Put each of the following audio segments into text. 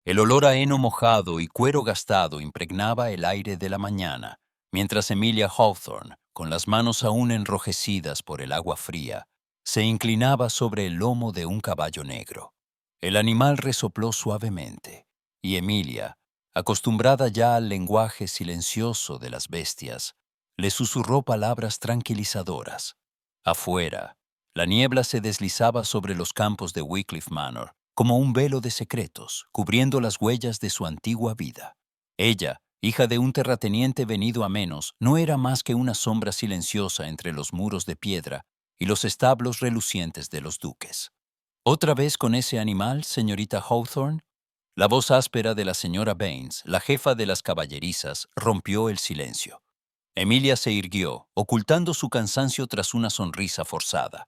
El olor a heno mojado y cuero gastado impregnaba el aire de la mañana, mientras Emilia Hawthorne, con las manos aún enrojecidas por el agua fría, se inclinaba sobre el lomo de un caballo negro. El animal resopló suavemente, y Emilia, acostumbrada ya al lenguaje silencioso de las bestias, le susurró palabras tranquilizadoras. Afuera, la niebla se deslizaba sobre los campos de Wycliffe Manor, como un velo de secretos, cubriendo las huellas de su antigua vida. Ella, hija de un terrateniente venido a menos, no era más que una sombra silenciosa entre los muros de piedra y los establos relucientes de los duques. ¿Otra vez con ese animal, señorita Hawthorne? La voz áspera de la señora Baines, la jefa de las caballerizas, rompió el silencio. Emilia se irguió, ocultando su cansancio tras una sonrisa forzada.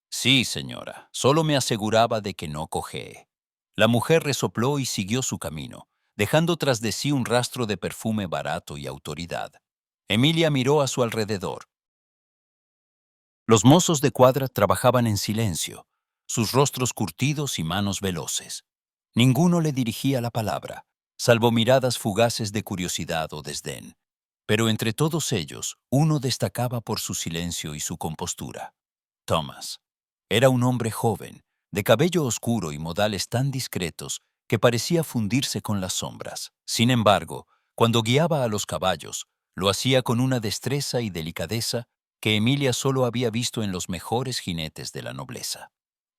Sí, señora, solo me aseguraba de que no cojee. La mujer resopló y siguió su camino, dejando tras de sí un rastro de perfume barato y autoridad. Emilia miró a su alrededor. Los mozos de cuadra trabajaban en silencio, sus rostros curtidos y manos veloces. Ninguno le dirigía la palabra, salvo miradas fugaces de curiosidad o desdén. Pero entre todos ellos, uno destacaba por su silencio y su compostura. Thomas. Era un hombre joven, de cabello oscuro y modales tan discretos que parecía fundirse con las sombras. Sin embargo, cuando guiaba a los caballos, lo hacía con una destreza y delicadeza que Emilia solo había visto en los mejores jinetes de la nobleza.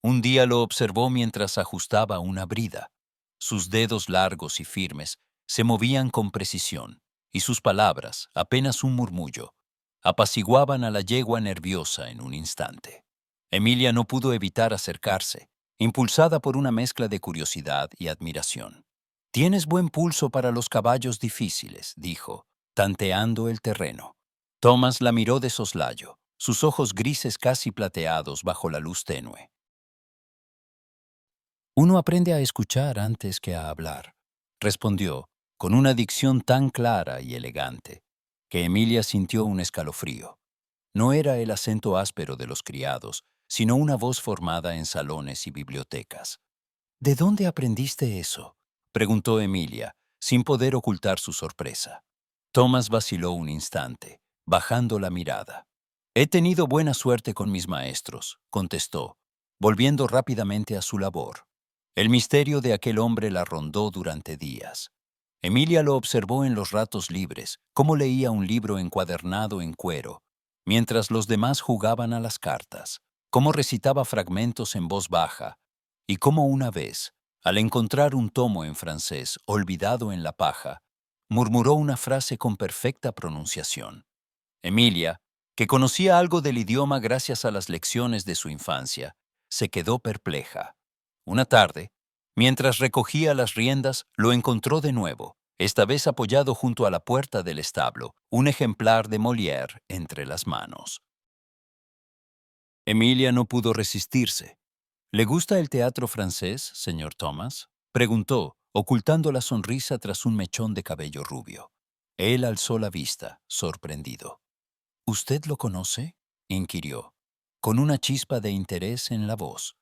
Un día lo observó mientras ajustaba una brida. Sus dedos largos y firmes se movían con precisión, y sus palabras, apenas un murmullo, apaciguaban a la yegua nerviosa en un instante. Emilia no pudo evitar acercarse, impulsada por una mezcla de curiosidad y admiración. «Tienes buen pulso para los caballos difíciles», dijo, tanteando el terreno. Thomas la miró de soslayo, sus ojos grises casi plateados bajo la luz tenue. «Uno aprende a escuchar antes que a hablar», respondió, con una dicción tan clara y elegante, que Emilia sintió un escalofrío. No era el acento áspero de los criados, sino una voz formada en salones y bibliotecas. «¿De dónde aprendiste eso?», preguntó Emilia, sin poder ocultar su sorpresa. Thomas vaciló un instante, bajando la mirada. «He tenido buena suerte con mis maestros», contestó, volviendo rápidamente a su labor. El misterio de aquel hombre la rondó durante días. Emilia lo observó en los ratos libres, cómo leía un libro encuadernado en cuero, mientras los demás jugaban a las cartas, cómo recitaba fragmentos en voz baja, y cómo una vez, al encontrar un tomo en francés olvidado en la paja, murmuró una frase con perfecta pronunciación. Emilia, que conocía algo del idioma gracias a las lecciones de su infancia, se quedó perpleja. Una tarde, mientras recogía las riendas, lo encontró de nuevo, esta vez apoyado junto a la puerta del establo, un ejemplar de Molière entre las manos. Emilia no pudo resistirse. «¿Le gusta el teatro francés, señor Thomas?», preguntó, ocultando la sonrisa tras un mechón de cabello rubio. Él alzó la vista, sorprendido. «¿Usted lo conoce?», inquirió, con una chispa de interés en la voz.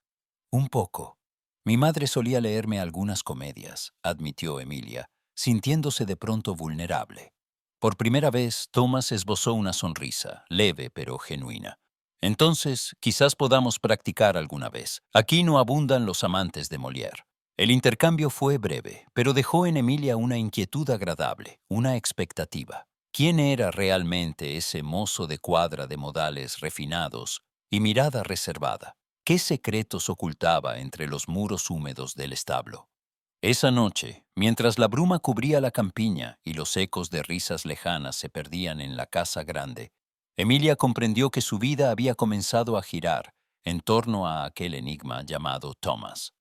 «Un poco. Mi madre solía leerme algunas comedias», admitió Emilia, sintiéndose de pronto vulnerable. Por primera vez, Thomas esbozó una sonrisa, leve pero genuina. «Entonces, quizás podamos practicar alguna vez. Aquí no abundan los amantes de Molière». El intercambio fue breve, pero dejó en Emilia una inquietud agradable, una expectativa. ¿Quién era realmente ese mozo de cuadra de modales refinados y mirada reservada? ¿Qué secretos ocultaba entre los muros húmedos del establo? Esa noche, mientras la bruma cubría la campiña y los ecos de risas lejanas se perdían en la casa grande, Emilia comprendió que su vida había comenzado a girar en torno a aquel enigma llamado Thomas.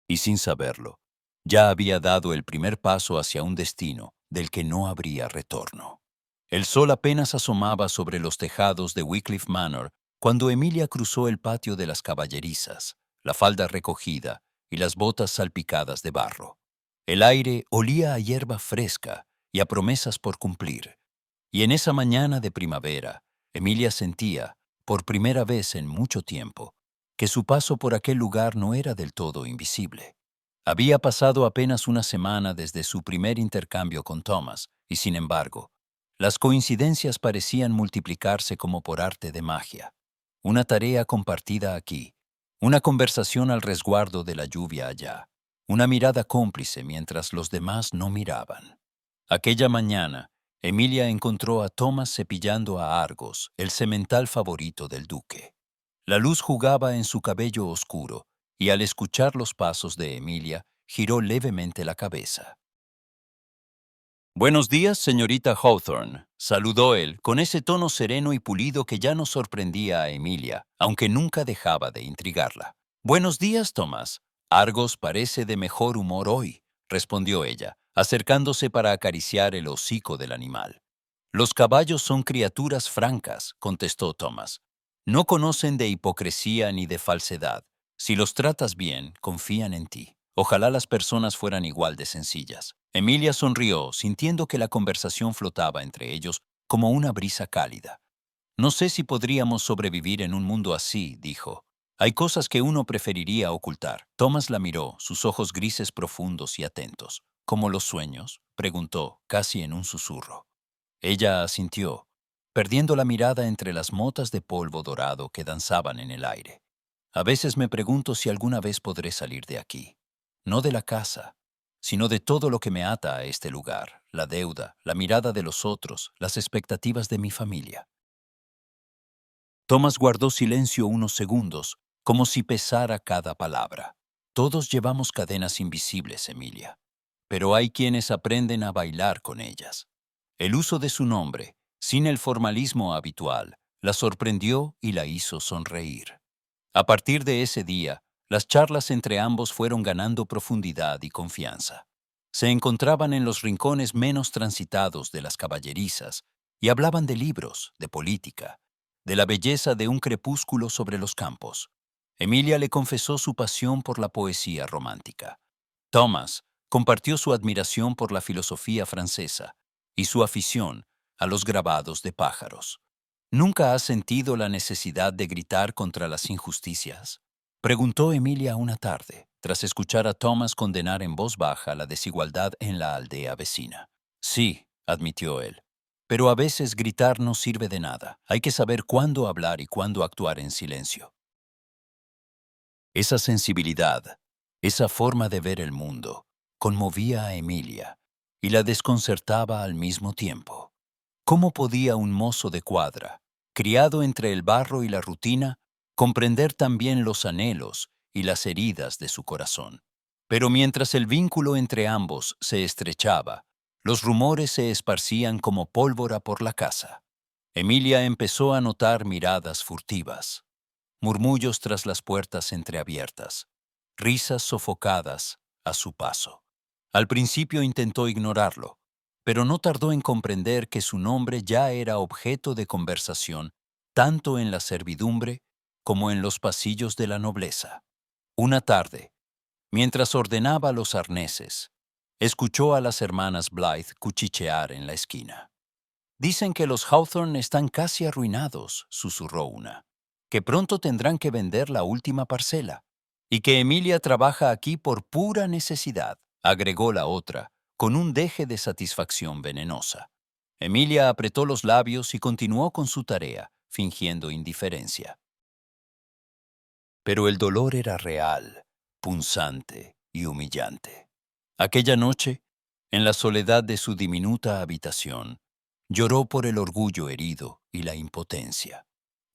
Y sin saberlo, ya había dado el primer paso hacia un destino del que no habría retorno. El sol apenas asomaba sobre los tejados de Wycliffe Manor cuando Emilia cruzó el patio de las caballerizas, la falda recogida y las botas salpicadas de barro. El aire olía a hierba fresca y a promesas por cumplir. Y en esa mañana de primavera, Emilia sentía, por primera vez en mucho tiempo, que su paso por aquel lugar no era del todo invisible. Había pasado apenas una semana desde su primer intercambio con Thomas, y sin embargo, las coincidencias parecían multiplicarse como por arte de magia. Una tarea compartida aquí, una conversación al resguardo de la lluvia allá, una mirada cómplice mientras los demás no miraban. Aquella mañana, Emilia encontró a Thomas cepillando a Argos, el semental favorito del duque. La luz jugaba en su cabello oscuro, y al escuchar los pasos de Emilia, giró levemente la cabeza. «Buenos días, señorita Hawthorne», saludó él, con ese tono sereno y pulido que ya no sorprendía a Emilia, aunque nunca dejaba de intrigarla. «Buenos días, Thomas. Argos parece de mejor humor hoy», respondió ella, acercándose para acariciar el hocico del animal. «Los caballos son criaturas francas», contestó Thomas. «No conocen de hipocresía ni de falsedad. Si los tratas bien, confían en ti. Ojalá las personas fueran igual de sencillas». Emilia sonrió, sintiendo que la conversación flotaba entre ellos como una brisa cálida. «No sé si podríamos sobrevivir en un mundo así», dijo. «Hay cosas que uno preferiría ocultar». Thomas la miró, sus ojos grises profundos y atentos. «¿Como los sueños?», preguntó, casi en un susurro. Ella asintió, perdiendo la mirada entre las motas de polvo dorado que danzaban en el aire. «A veces me pregunto si alguna vez podré salir de aquí. No de la casa, sino de todo lo que me ata a este lugar, la deuda, la mirada de los otros, las expectativas de mi familia». Thomas guardó silencio unos segundos, como si pesara cada palabra. «Todos llevamos cadenas invisibles, Emilia, pero hay quienes aprenden a bailar con ellas». El uso de su nombre, sin el formalismo habitual, la sorprendió y la hizo sonreír. A partir de ese día, las charlas entre ambos fueron ganando profundidad y confianza. Se encontraban en los rincones menos transitados de las caballerizas y hablaban de libros, de política, de la belleza de un crepúsculo sobre los campos. Emilia le confesó su pasión por la poesía romántica. Thomas compartió su admiración por la filosofía francesa y su afición a los grabados de pájaros. «¿Nunca has sentido la necesidad de gritar contra las injusticias?», preguntó Emilia una tarde, tras escuchar a Thomas condenar en voz baja la desigualdad en la aldea vecina. «Sí», admitió él, «pero a veces gritar no sirve de nada. Hay que saber cuándo hablar y cuándo actuar en silencio». Esa sensibilidad, esa forma de ver el mundo, conmovía a Emilia y la desconcertaba al mismo tiempo. ¿Cómo podía un mozo de cuadra, criado entre el barro y la rutina, comprender también los anhelos y las heridas de su corazón? Pero mientras el vínculo entre ambos se estrechaba, los rumores se esparcían como pólvora por la casa. Emilia empezó a notar miradas furtivas, murmullos tras las puertas entreabiertas, risas sofocadas a su paso. Al principio intentó ignorarlo, pero no tardó en comprender que su nombre ya era objeto de conversación tanto en la servidumbre como en los pasillos de la nobleza. Una tarde, mientras ordenaba los arneses, escuchó a las hermanas Blythe cuchichear en la esquina. «Dicen que los Hawthorne están casi arruinados», susurró una, «que pronto tendrán que vender la última parcela, y que Emilia trabaja aquí por pura necesidad», agregó la otra, con un deje de satisfacción venenosa. Emilia apretó los labios y continuó con su tarea, fingiendo indiferencia. Pero el dolor era real, punzante y humillante. Aquella noche, en la soledad de su diminuta habitación, lloró por el orgullo herido y la impotencia.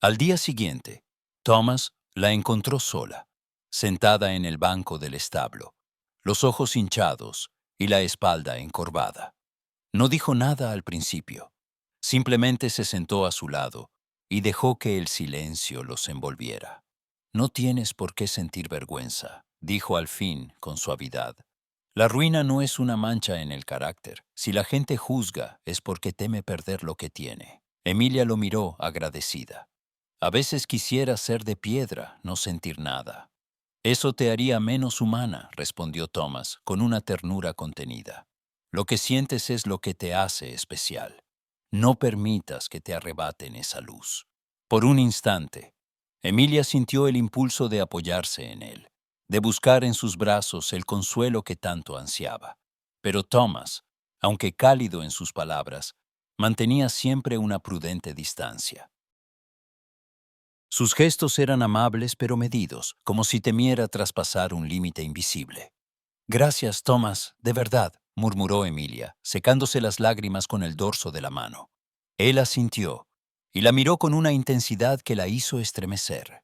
Al día siguiente, Thomas la encontró sola, sentada en el banco del establo, los ojos hinchados y la espalda encorvada. No dijo nada al principio, simplemente se sentó a su lado y dejó que el silencio los envolviera. «No tienes por qué sentir vergüenza», dijo al fin con suavidad. «La ruina no es una mancha en el carácter. Si la gente juzga, es porque teme perder lo que tiene». Emilia lo miró agradecida. «A veces quisiera ser de piedra, no sentir nada». «Eso te haría menos humana», respondió Thomas, con una ternura contenida. «Lo que sientes es lo que te hace especial. No permitas que te arrebaten esa luz». Por un instante, Emilia sintió el impulso de apoyarse en él, de buscar en sus brazos el consuelo que tanto ansiaba. Pero Thomas, aunque cálido en sus palabras, mantenía siempre una prudente distancia. Sus gestos eran amables pero medidos, como si temiera traspasar un límite invisible. Gracias, Thomas, de verdad, murmuró Emilia, secándose las lágrimas con el dorso de la mano. Él asintió y la miró con una intensidad que la hizo estremecer.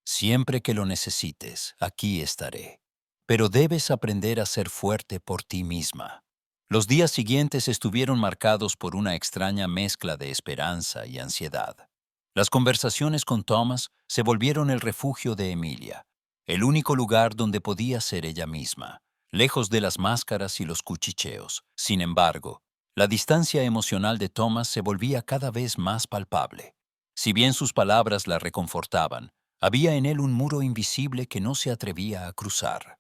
Siempre que lo necesites, aquí estaré. Pero debes aprender a ser fuerte por ti misma. Los días siguientes estuvieron marcados por una extraña mezcla de esperanza y ansiedad. Las conversaciones con Thomas se volvieron el refugio de Emilia, el único lugar donde podía ser ella misma, lejos de las máscaras y los cuchicheos. Sin embargo, la distancia emocional de Thomas se volvía cada vez más palpable. Si bien sus palabras la reconfortaban, había en él un muro invisible que no se atrevía a cruzar.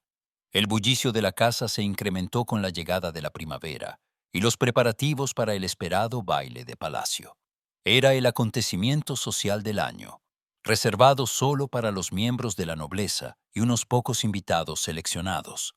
El bullicio de la casa se incrementó con la llegada de la primavera y los preparativos para el esperado baile de palacio. Era el acontecimiento social del año, reservado solo para los miembros de la nobleza y unos pocos invitados seleccionados.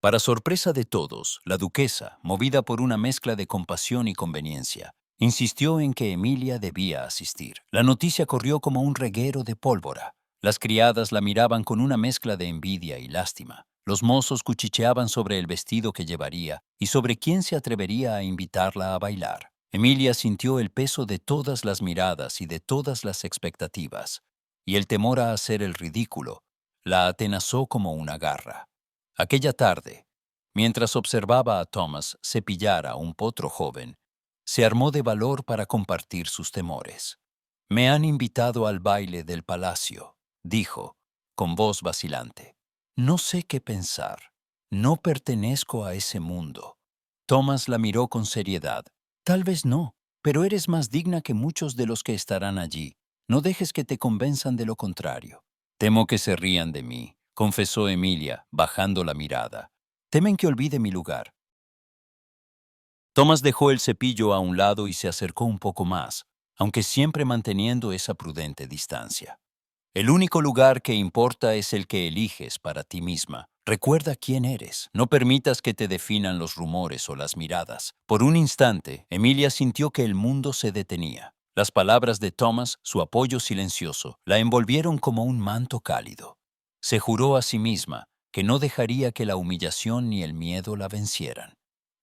Para sorpresa de todos, la duquesa, movida por una mezcla de compasión y conveniencia, insistió en que Emilia debía asistir. La noticia corrió como un reguero de pólvora. Las criadas la miraban con una mezcla de envidia y lástima. Los mozos cuchicheaban sobre el vestido que llevaría y sobre quién se atrevería a invitarla a bailar. Emilia sintió el peso de todas las miradas y de todas las expectativas, y el temor a hacer el ridículo la atenazó como una garra. Aquella tarde, mientras observaba a Thomas cepillar a un potro joven, se armó de valor para compartir sus temores. «Me han invitado al baile del palacio», dijo, con voz vacilante. «No sé qué pensar. No pertenezco a ese mundo». Thomas la miró con seriedad. «Tal vez no, pero eres más digna que muchos de los que estarán allí. No dejes que te convenzan de lo contrario». «Temo que se rían de mí», confesó Emilia, bajando la mirada. «Temen que olvide mi lugar». Thomas dejó el cepillo a un lado y se acercó un poco más, aunque siempre manteniendo esa prudente distancia. «El único lugar que importa es el que eliges para ti misma. Recuerda quién eres. No permitas que te definan los rumores o las miradas». Por un instante, Emilia sintió que el mundo se detenía. Las palabras de Thomas, su apoyo silencioso, la envolvieron como un manto cálido. Se juró a sí misma que no dejaría que la humillación ni el miedo la vencieran.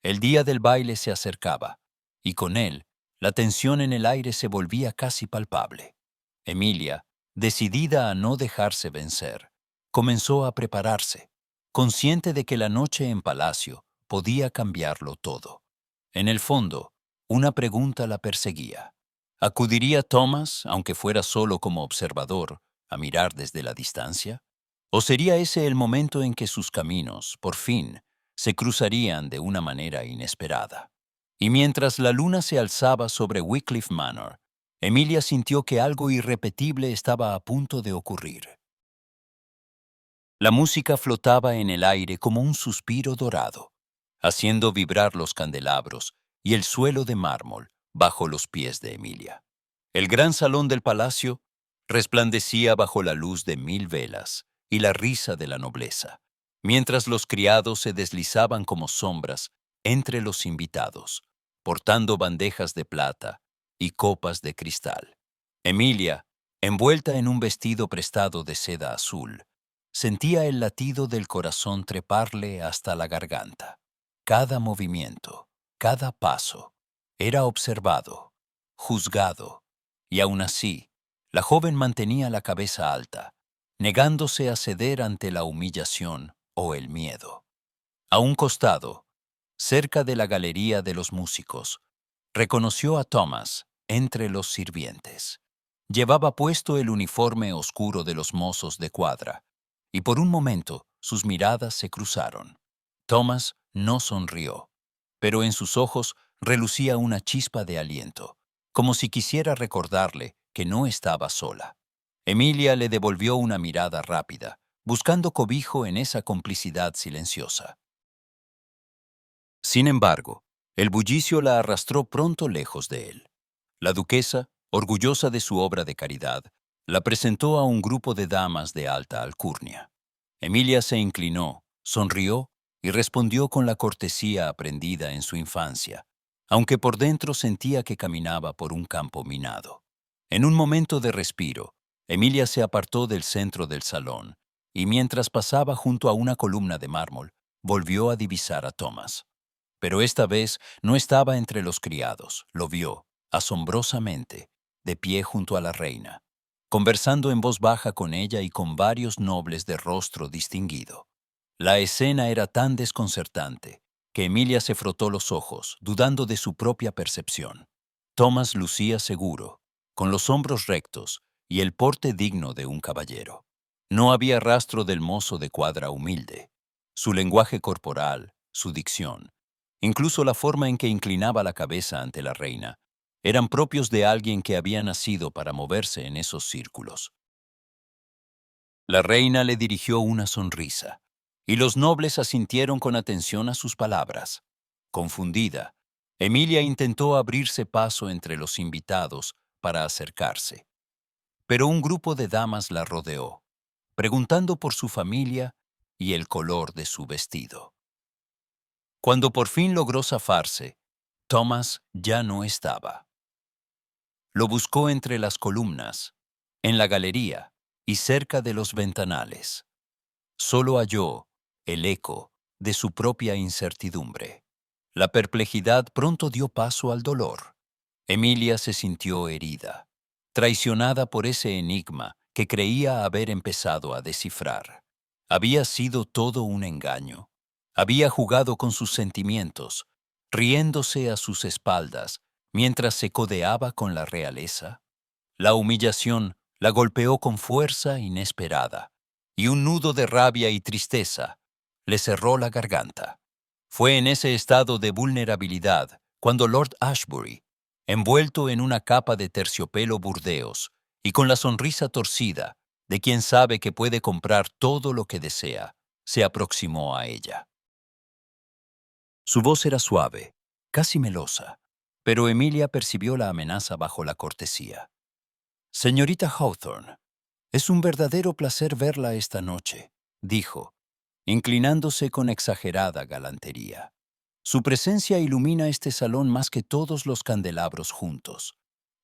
El día del baile se acercaba, y con él, la tensión en el aire se volvía casi palpable. Emilia, decidida a no dejarse vencer, comenzó a prepararse, consciente de que la noche en palacio podía cambiarlo todo. En el fondo, una pregunta la perseguía. ¿Acudiría Thomas, aunque fuera solo como observador, a mirar desde la distancia? ¿O sería ese el momento en que sus caminos, por fin, se cruzarían de una manera inesperada? Y mientras la luna se alzaba sobre Wycliffe Manor, Emilia sintió que algo irrepetible estaba a punto de ocurrir. La música flotaba en el aire como un suspiro dorado, haciendo vibrar los candelabros y el suelo de mármol bajo los pies de Emilia. El gran salón del palacio resplandecía bajo la luz de 1000 velas y la risa de la nobleza, mientras los criados se deslizaban como sombras entre los invitados, portando bandejas de plata y copas de cristal. Emilia, envuelta en un vestido prestado de seda azul, sentía el latido del corazón treparle hasta la garganta. Cada movimiento, cada paso, era observado, juzgado, y aún así, la joven mantenía la cabeza alta, negándose a ceder ante la humillación o el miedo. A un costado, cerca de la galería de los músicos, reconoció a Thomas entre los sirvientes. Llevaba puesto el uniforme oscuro de los mozos de cuadra, y por un momento sus miradas se cruzaron. Thomas no sonrió, pero en sus ojos relucía una chispa de aliento, como si quisiera recordarle que no estaba sola. Emilia le devolvió una mirada rápida, buscando cobijo en esa complicidad silenciosa. Sin embargo, el bullicio la arrastró pronto lejos de él. La duquesa, orgullosa de su obra de caridad, La presentó a un grupo de damas de alta alcurnia. Emilia se inclinó, sonrió y respondió con la cortesía aprendida en su infancia, aunque por dentro sentía que caminaba por un campo minado. En un momento de respiro, Emilia se apartó del centro del salón y mientras pasaba junto a una columna de mármol, volvió a divisar a Thomas. Pero esta vez no estaba entre los criados, lo vio, asombrosamente, de pie junto a la reina, conversando en voz baja con ella y con varios nobles de rostro distinguido. La escena era tan desconcertante que Emilia se frotó los ojos, dudando de su propia percepción. Thomas lucía seguro, con los hombros rectos y el porte digno de un caballero. No había rastro del mozo de cuadra humilde. Su lenguaje corporal, su dicción, incluso la forma en que inclinaba la cabeza ante la reina, eran propios de alguien que había nacido para moverse en esos círculos. La reina le dirigió una sonrisa, y los nobles asintieron con atención a sus palabras. Confundida, Emilia intentó abrirse paso entre los invitados para acercarse, pero un grupo de damas la rodeó, preguntando por su familia y el color de su vestido. Cuando por fin logró zafarse, Thomas ya no estaba. Lo buscó entre las columnas, en la galería y cerca de los ventanales. Solo halló el eco de su propia incertidumbre. La perplejidad pronto dio paso al dolor. Emilia se sintió herida, traicionada por ese enigma que creía haber empezado a descifrar. Había sido todo un engaño. Había jugado con sus sentimientos, riéndose a sus espaldas mientras se codeaba con la realeza. La humillación la golpeó con fuerza inesperada, y un nudo de rabia y tristeza le cerró la garganta. Fue en ese estado de vulnerabilidad cuando Lord Ashbury, envuelto en una capa de terciopelo burdeos y con la sonrisa torcida de quien sabe que puede comprar todo lo que desea, se aproximó a ella. Su voz era suave, casi melosa, pero Emilia percibió la amenaza bajo la cortesía. «Señorita Hawthorne, es un verdadero placer verla esta noche», dijo, inclinándose con exagerada galantería. Su presencia ilumina este salón más que todos los candelabros juntos.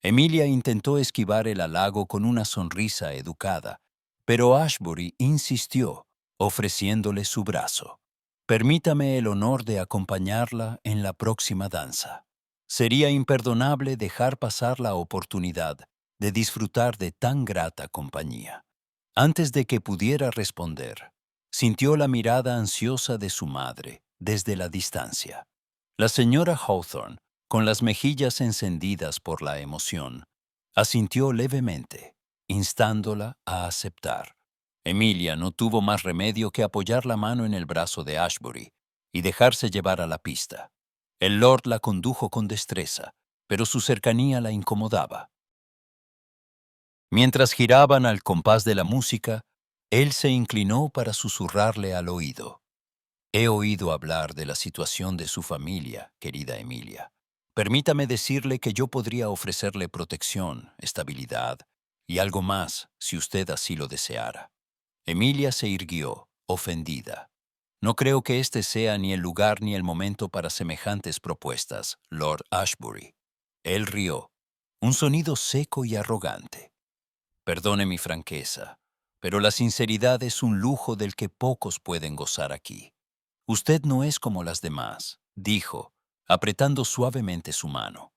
Emilia intentó esquivar el halago con una sonrisa educada, pero Ashbury insistió, ofreciéndole su brazo. «Permítame el honor de acompañarla en la próxima danza. Sería imperdonable dejar pasar la oportunidad de disfrutar de tan grata compañía». Antes de que pudiera responder, sintió la mirada ansiosa de su madre desde la distancia. La señora Hawthorne, con las mejillas encendidas por la emoción, asintió levemente, instándola a aceptar. Emilia no tuvo más remedio que apoyar la mano en el brazo de Ashbury y dejarse llevar a la pista. El lord la condujo con destreza, pero su cercanía la incomodaba. Mientras giraban al compás de la música, él se inclinó para susurrarle al oído. «He oído hablar de la situación de su familia, querida Emilia. Permítame decirle que yo podría ofrecerle protección, estabilidad y algo más si usted así lo deseara». Emilia se irguió, ofendida. «No creo que este sea ni el lugar ni el momento para semejantes propuestas, Lord Ashbury». Él rió, un sonido seco y arrogante. «Perdone mi franqueza, pero la sinceridad es un lujo del que pocos pueden gozar aquí. Usted no es como las demás», dijo, apretando suavemente su mano.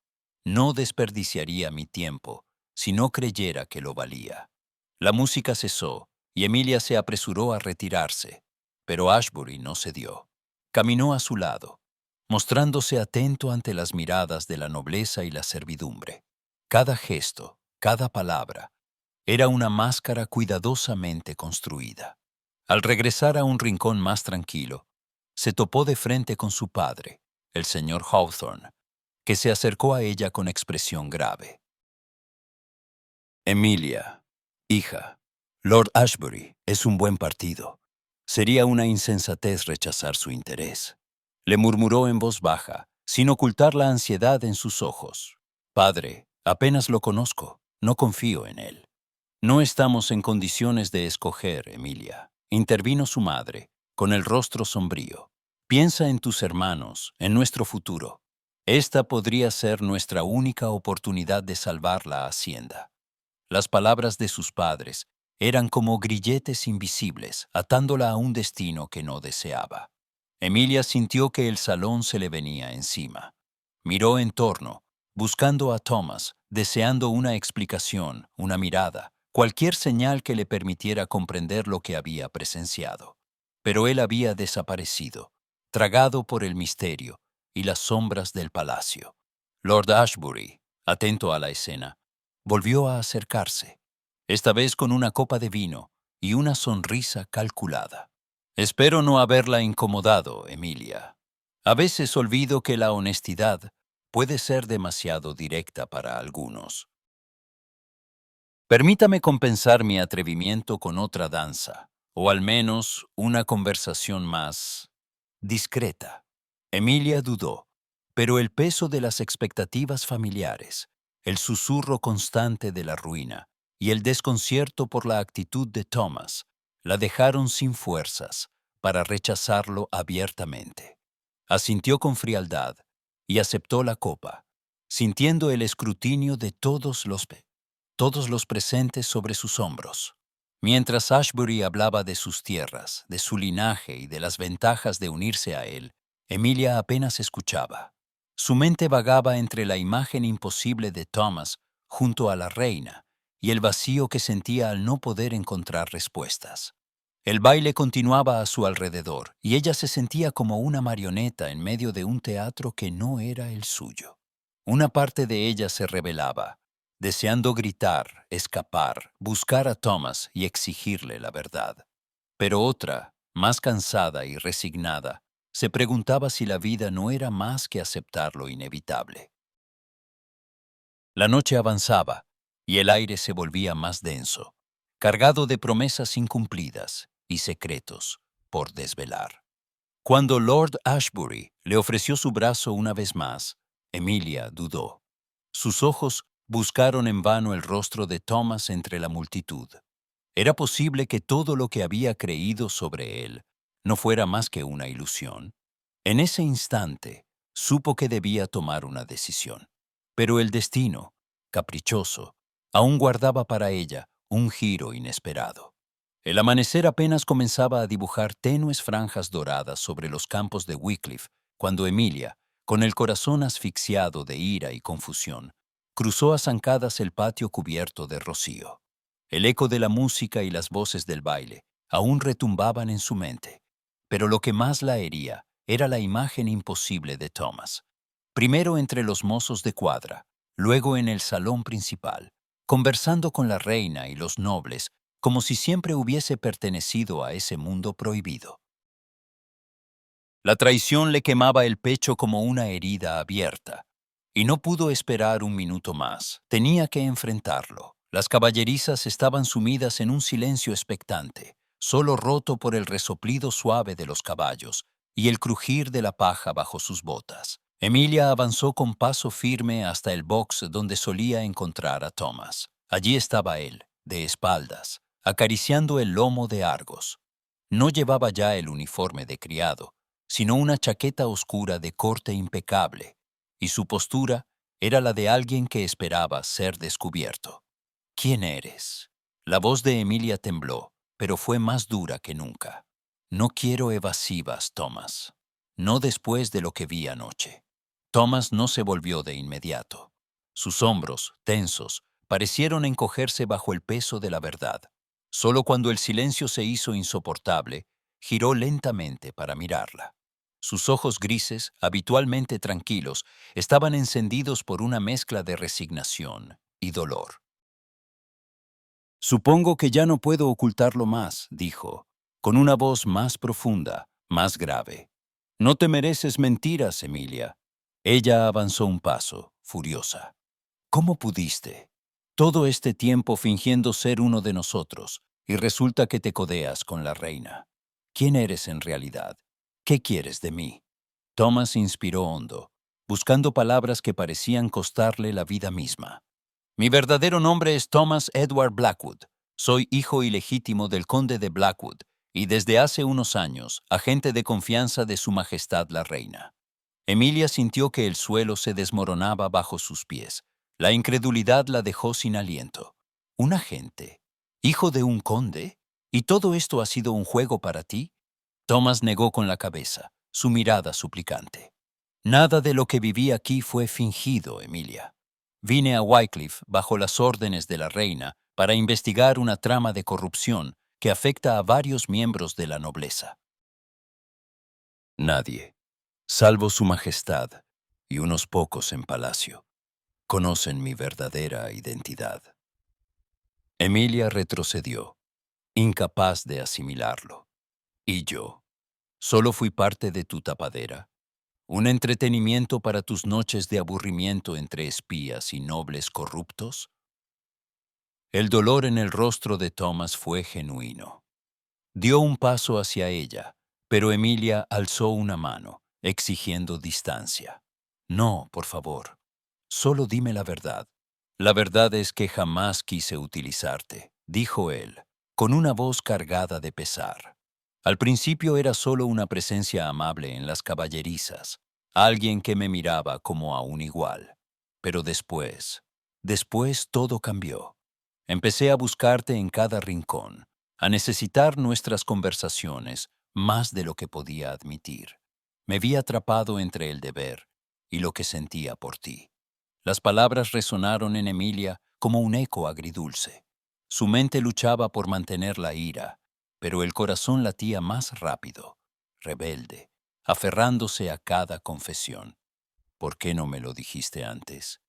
«No desperdiciaría mi tiempo si no creyera que lo valía». La música cesó y Emilia se apresuró a retirarse, pero Ashbury no cedió. Caminó a su lado, mostrándose atento ante las miradas de la nobleza y la servidumbre. Cada gesto, cada palabra, era una máscara cuidadosamente construida. Al regresar a un rincón más tranquilo, se topó de frente con su padre, el señor Hawthorne, que se acercó a ella con expresión grave. «Emilia, hija, Lord Ashbury es un buen partido. Sería una insensatez rechazar su interés», le murmuró en voz baja, sin ocultar la ansiedad en sus ojos. «Padre, apenas lo conozco, no confío en él». No estamos en condiciones de escoger, Emilia, intervino su madre, con el rostro sombrío. Piensa en tus hermanos, en nuestro futuro. Esta podría ser nuestra única oportunidad de salvar la hacienda. Las palabras de sus padres eran como grilletes invisibles, atándola a un destino que no deseaba. Emilia sintió que el salón se le venía encima. Miró en torno, buscando a Thomas, deseando una explicación, una mirada, cualquier señal que le permitiera comprender lo que había presenciado. Pero él había desaparecido, tragado por el misterio y las sombras del palacio. Lord Ashbury, atento a la escena, volvió a acercarse, esta vez con una copa de vino y una sonrisa calculada. Espero no haberla incomodado, Emilia. A veces olvido que la honestidad puede ser demasiado directa para algunos. Permítame compensar mi atrevimiento con otra danza, o al menos una conversación más discreta. Emilia dudó, pero el peso de las expectativas familiares, el susurro constante de la ruina y el desconcierto por la actitud de Thomas la dejaron sin fuerzas para rechazarlo abiertamente. Asintió con frialdad y aceptó la copa, sintiendo el escrutinio de todos los presentes sobre sus hombros. Mientras Ashbury hablaba de sus tierras, de su linaje y de las ventajas de unirse a él, Emilia apenas escuchaba. Su mente vagaba entre la imagen imposible de Thomas junto a la reina y el vacío que sentía al no poder encontrar respuestas. El baile continuaba a su alrededor y ella se sentía como una marioneta en medio de un teatro que no era el suyo. Una parte de ella se rebelaba, deseando gritar, escapar, buscar a Thomas y exigirle la verdad. Pero otra, más cansada y resignada, se preguntaba si la vida no era más que aceptar lo inevitable. La noche avanzaba y el aire se volvía más denso, cargado de promesas incumplidas y secretos por desvelar. Cuando Lord Ashbury le ofreció su brazo una vez más, Emilia dudó. Sus ojos buscaron en vano el rostro de Thomas entre la multitud. ¿Era posible que todo lo que había creído sobre él no fuera más que una ilusión? En ese instante, supo que debía tomar una decisión. Pero el destino, caprichoso, aún guardaba para ella un giro inesperado. El amanecer apenas comenzaba a dibujar tenues franjas doradas sobre los campos de Wycliffe cuando Emilia, con el corazón asfixiado de ira y confusión, cruzó a zancadas el patio cubierto de rocío. El eco de la música y las voces del baile aún retumbaban en su mente, pero lo que más la hería era la imagen imposible de Thomas. Primero entre los mozos de cuadra, luego en el salón principal, conversando con la reina y los nobles como si siempre hubiese pertenecido a ese mundo prohibido. La traición le quemaba el pecho como una herida abierta, y no pudo esperar un minuto más. Tenía que enfrentarlo. Las caballerizas estaban sumidas en un silencio expectante, solo roto por el resoplido suave de los caballos y el crujir de la paja bajo sus botas. Emilia avanzó con paso firme hasta el box donde solía encontrar a Thomas. Allí estaba él, de espaldas, acariciando el lomo de Argos. No llevaba ya el uniforme de criado, sino una chaqueta oscura de corte impecable, y su postura era la de alguien que esperaba ser descubierto. ¿Quién eres? La voz de Emilia tembló, pero fue más dura que nunca. No quiero evasivas, Thomas. No después de lo que vi anoche. Thomas no se volvió de inmediato. Sus hombros, tensos, parecieron encogerse bajo el peso de la verdad. Solo cuando el silencio se hizo insoportable, giró lentamente para mirarla. Sus ojos grises, habitualmente tranquilos, estaban encendidos por una mezcla de resignación y dolor. Supongo que ya no puedo ocultarlo más, dijo, con una voz más profunda, más grave. No te mereces mentiras, Emilia. Ella avanzó un paso, furiosa. ¿Cómo pudiste? Todo este tiempo fingiendo ser uno de nosotros, y resulta que te codeas con la reina. ¿Quién eres en realidad? ¿Qué quieres de mí? Thomas inspiró hondo, buscando palabras que parecían costarle la vida misma. Mi verdadero nombre es Thomas Edward Blackwood. Soy hijo ilegítimo del conde de Blackwood y desde hace unos años agente de confianza de Su Majestad la Reina. Emilia sintió que el suelo se desmoronaba bajo sus pies. La incredulidad la dejó sin aliento. ¿Un agente? ¿Hijo de un conde? ¿Y todo esto ha sido un juego para ti? Thomas negó con la cabeza, su mirada suplicante. Nada de lo que viví aquí fue fingido, Emilia. Vine a Wycliffe bajo las órdenes de la reina para investigar una trama de corrupción que afecta a varios miembros de la nobleza. Nadie, salvo Su Majestad y unos pocos en palacio, conocen mi verdadera identidad. Emilia retrocedió, incapaz de asimilarlo. ¿Y yo? ¿Solo fui parte de tu tapadera? ¿Un entretenimiento para tus noches de aburrimiento entre espías y nobles corruptos? El dolor en el rostro de Thomas fue genuino. Dio un paso hacia ella, pero Emilia alzó una mano, exigiendo distancia. No, por favor. Solo dime la verdad. La verdad es que jamás quise utilizarte, dijo él, con una voz cargada de pesar. Al principio era solo una presencia amable en las caballerizas, alguien que me miraba como a un igual. Pero después todo cambió. Empecé a buscarte en cada rincón, a necesitar nuestras conversaciones más de lo que podía admitir. Me vi atrapado entre el deber y lo que sentía por ti. Las palabras resonaron en Emilia como un eco agridulce. Su mente luchaba por mantener la ira, pero el corazón latía más rápido, rebelde, aferrándose a cada confesión. ¿Por qué no me lo dijiste antes?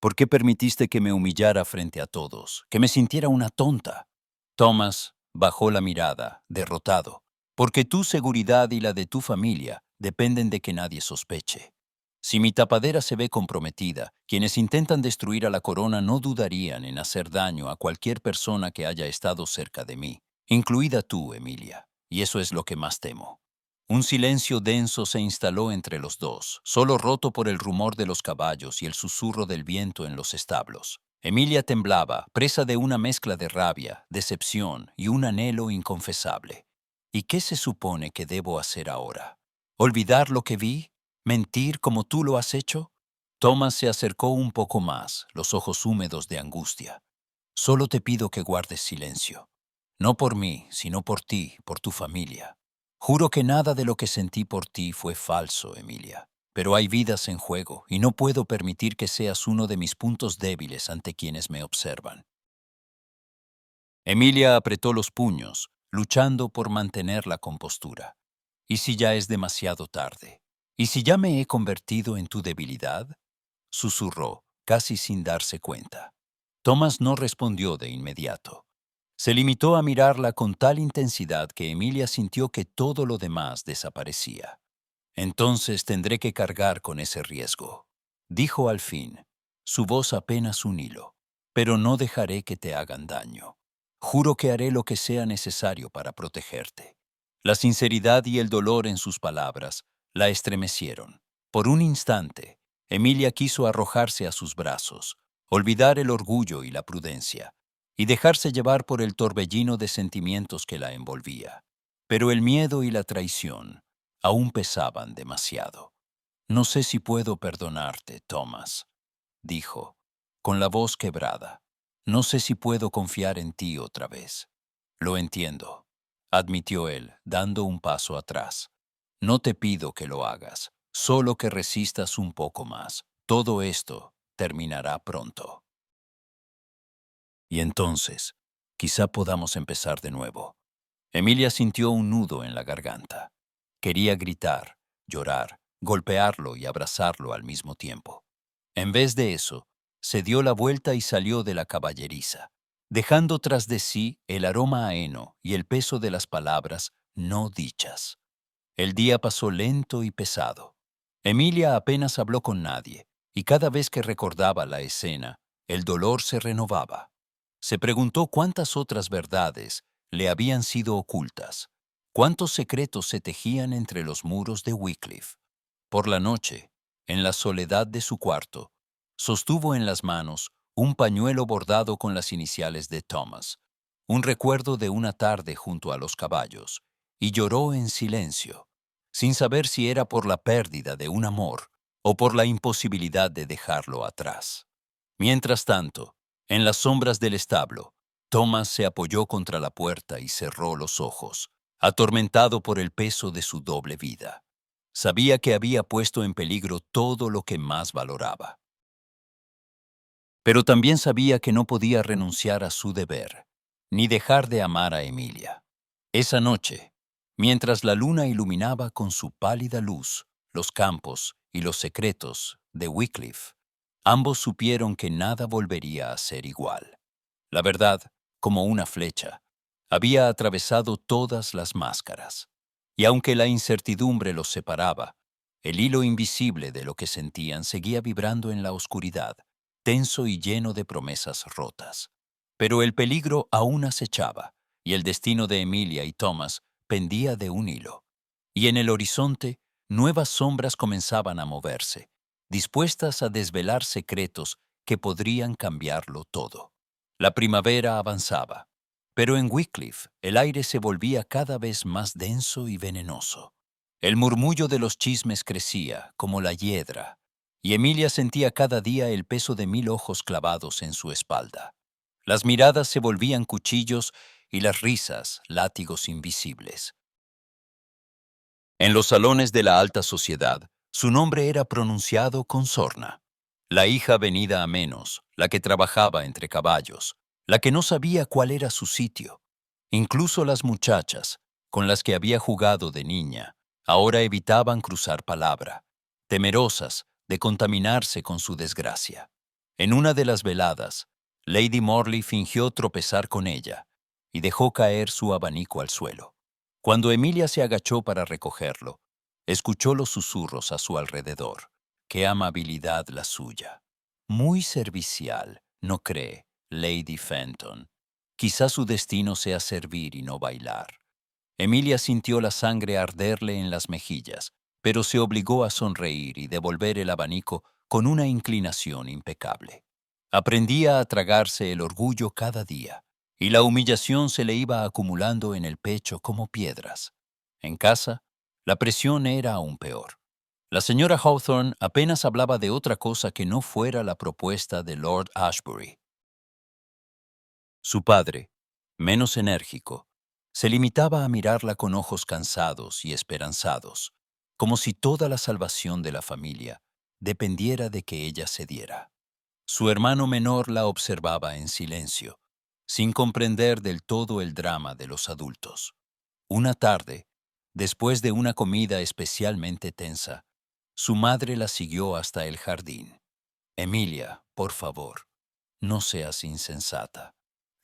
¿Por qué permitiste que me humillara frente a todos, que me sintiera una tonta? Thomas bajó la mirada, derrotado, porque tu seguridad y la de tu familia dependen de que nadie sospeche. Si mi tapadera se ve comprometida, quienes intentan destruir a la corona no dudarían en hacer daño a cualquier persona que haya estado cerca de mí, incluida tú, Emilia, y eso es lo que más temo. Un silencio denso se instaló entre los dos, solo roto por el rumor de los caballos y el susurro del viento en los establos. Emilia temblaba, presa de una mezcla de rabia, decepción y un anhelo inconfesable. ¿Y qué se supone que debo hacer ahora? ¿Olvidar lo que vi? ¿Mentir como tú lo has hecho? Thomas se acercó un poco más, los ojos húmedos de angustia. Solo te pido que guardes silencio. No por mí, sino por ti, por tu familia. Juro que nada de lo que sentí por ti fue falso, Emilia. Pero hay vidas en juego y no puedo permitir que seas uno de mis puntos débiles ante quienes me observan. Emilia apretó los puños, luchando por mantener la compostura. ¿Y si ya es demasiado tarde? ¿Y si ya me he convertido en tu debilidad? Susurró, casi sin darse cuenta. Thomas no respondió de inmediato. Se limitó a mirarla con tal intensidad que Emilia sintió que todo lo demás desaparecía. Entonces tendré que cargar con ese riesgo, dijo al fin, su voz apenas un hilo. Pero no dejaré que te hagan daño. Juro que haré lo que sea necesario para protegerte. La sinceridad y el dolor en sus palabras la estremecieron. Por un instante, Emilia quiso arrojarse a sus brazos, olvidar el orgullo y la prudencia, y dejarse llevar por el torbellino de sentimientos que la envolvía. Pero el miedo y la traición aún pesaban demasiado. No sé si puedo perdonarte, Thomas, dijo, con la voz quebrada. No sé si puedo confiar en ti otra vez. Lo entiendo, admitió él, dando un paso atrás. No te pido que lo hagas, solo que resistas un poco más. Todo esto terminará pronto. Y entonces, quizá podamos empezar de nuevo. Emilia sintió un nudo en la garganta. Quería gritar, llorar, golpearlo y abrazarlo al mismo tiempo. En vez de eso, se dio la vuelta y salió de la caballeriza, dejando tras de sí el aroma a heno y el peso de las palabras no dichas. El día pasó lento y pesado. Emilia apenas habló con nadie, y cada vez que recordaba la escena, el dolor se renovaba. Se preguntó cuántas otras verdades le habían sido ocultas, cuántos secretos se tejían entre los muros de Wycliffe. Por la noche, en la soledad de su cuarto, sostuvo en las manos un pañuelo bordado con las iniciales de Thomas, un recuerdo de una tarde junto a los caballos, y lloró en silencio, sin saber si era por la pérdida de un amor o por la imposibilidad de dejarlo atrás. Mientras tanto, en las sombras del establo, Thomas se apoyó contra la puerta y cerró los ojos, atormentado por el peso de su doble vida. Sabía que había puesto en peligro todo lo que más valoraba. Pero también sabía que no podía renunciar a su deber, ni dejar de amar a Emilia. Esa noche, mientras la luna iluminaba con su pálida luz los campos y los secretos de Wycliffe, ambos supieron que nada volvería a ser igual. La verdad, como una flecha, había atravesado todas las máscaras, y aunque la incertidumbre los separaba, el hilo invisible de lo que sentían seguía vibrando en la oscuridad, tenso y lleno de promesas rotas. Pero el peligro aún acechaba, y el destino de Emilia y Thomas pendía de un hilo. Y en el horizonte, nuevas sombras comenzaban a moverse, dispuestas a desvelar secretos que podrían cambiarlo todo. La primavera avanzaba, pero en Wycliffe el aire se volvía cada vez más denso y venenoso. El murmullo de los chismes crecía, como la hiedra, y Emilia sentía cada día el peso de 1000 ojos clavados en su espalda. Las miradas se volvían cuchillos y las risas látigos invisibles. En los salones de la alta sociedad, su nombre era pronunciado con sorna. La hija venida a menos, la que trabajaba entre caballos, la que no sabía cuál era su sitio. Incluso las muchachas, con las que había jugado de niña, ahora evitaban cruzar palabra, temerosas de contaminarse con su desgracia. En una de las veladas, Lady Morley fingió tropezar con ella y dejó caer su abanico al suelo. Cuando Emilia se agachó para recogerlo, escuchó los susurros a su alrededor. ¡Qué amabilidad la suya! Muy servicial, ¿no cree, Lady Fenton? Quizá su destino sea servir y no bailar. Emilia sintió la sangre arderle en las mejillas, pero se obligó a sonreír y devolver el abanico con una inclinación impecable. Aprendía a tragarse el orgullo cada día, y la humillación se le iba acumulando en el pecho como piedras. En casa, la presión era aún peor. La señora Hawthorne apenas hablaba de otra cosa que no fuera la propuesta de Lord Ashbury. Su padre, menos enérgico, se limitaba a mirarla con ojos cansados y esperanzados, como si toda la salvación de la familia dependiera de que ella cediera. Su hermano menor la observaba en silencio, sin comprender del todo el drama de los adultos. Una tarde, después de una comida especialmente tensa, su madre la siguió hasta el jardín. «Emilia, por favor, no seas insensata.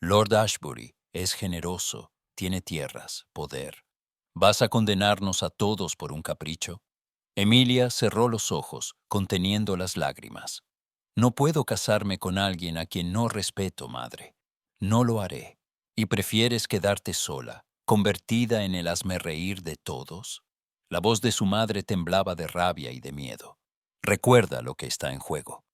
Lord Ashbury es generoso, tiene tierras, poder. ¿Vas a condenarnos a todos por un capricho?» Emilia cerró los ojos, conteniendo las lágrimas. «No puedo casarme con alguien a quien no respeto, madre. No lo haré. ¿Y prefieres quedarte sola, convertida en el hazmerreír de todos?» La voz de su madre temblaba de rabia y de miedo. «Recuerda lo que está en juego».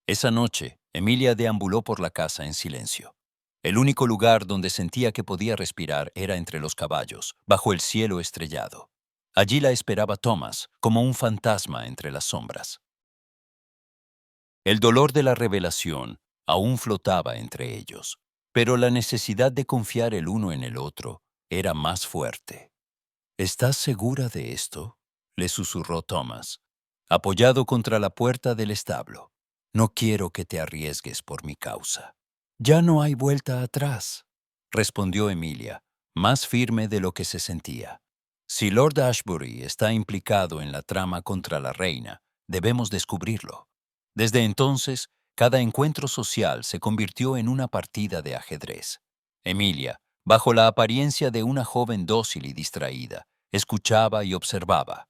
Esa noche, Emilia deambuló por la casa en silencio. El único lugar donde sentía que podía respirar era entre los caballos, bajo el cielo estrellado. Allí la esperaba Thomas, como un fantasma entre las sombras. El dolor de la revelación aún flotaba entre ellos, pero la necesidad de confiar el uno en el otro era más fuerte. «¿Estás segura de esto?», le susurró Thomas, apoyado contra la puerta del establo. «No quiero que te arriesgues por mi causa». «Ya no hay vuelta atrás», respondió Emilia, más firme de lo que se sentía. «Si Lord Ashbury está implicado en la trama contra la reina, debemos descubrirlo». Desde entonces, cada encuentro social se convirtió en una partida de ajedrez. Emilia, bajo la apariencia de una joven dócil y distraída, escuchaba y observaba.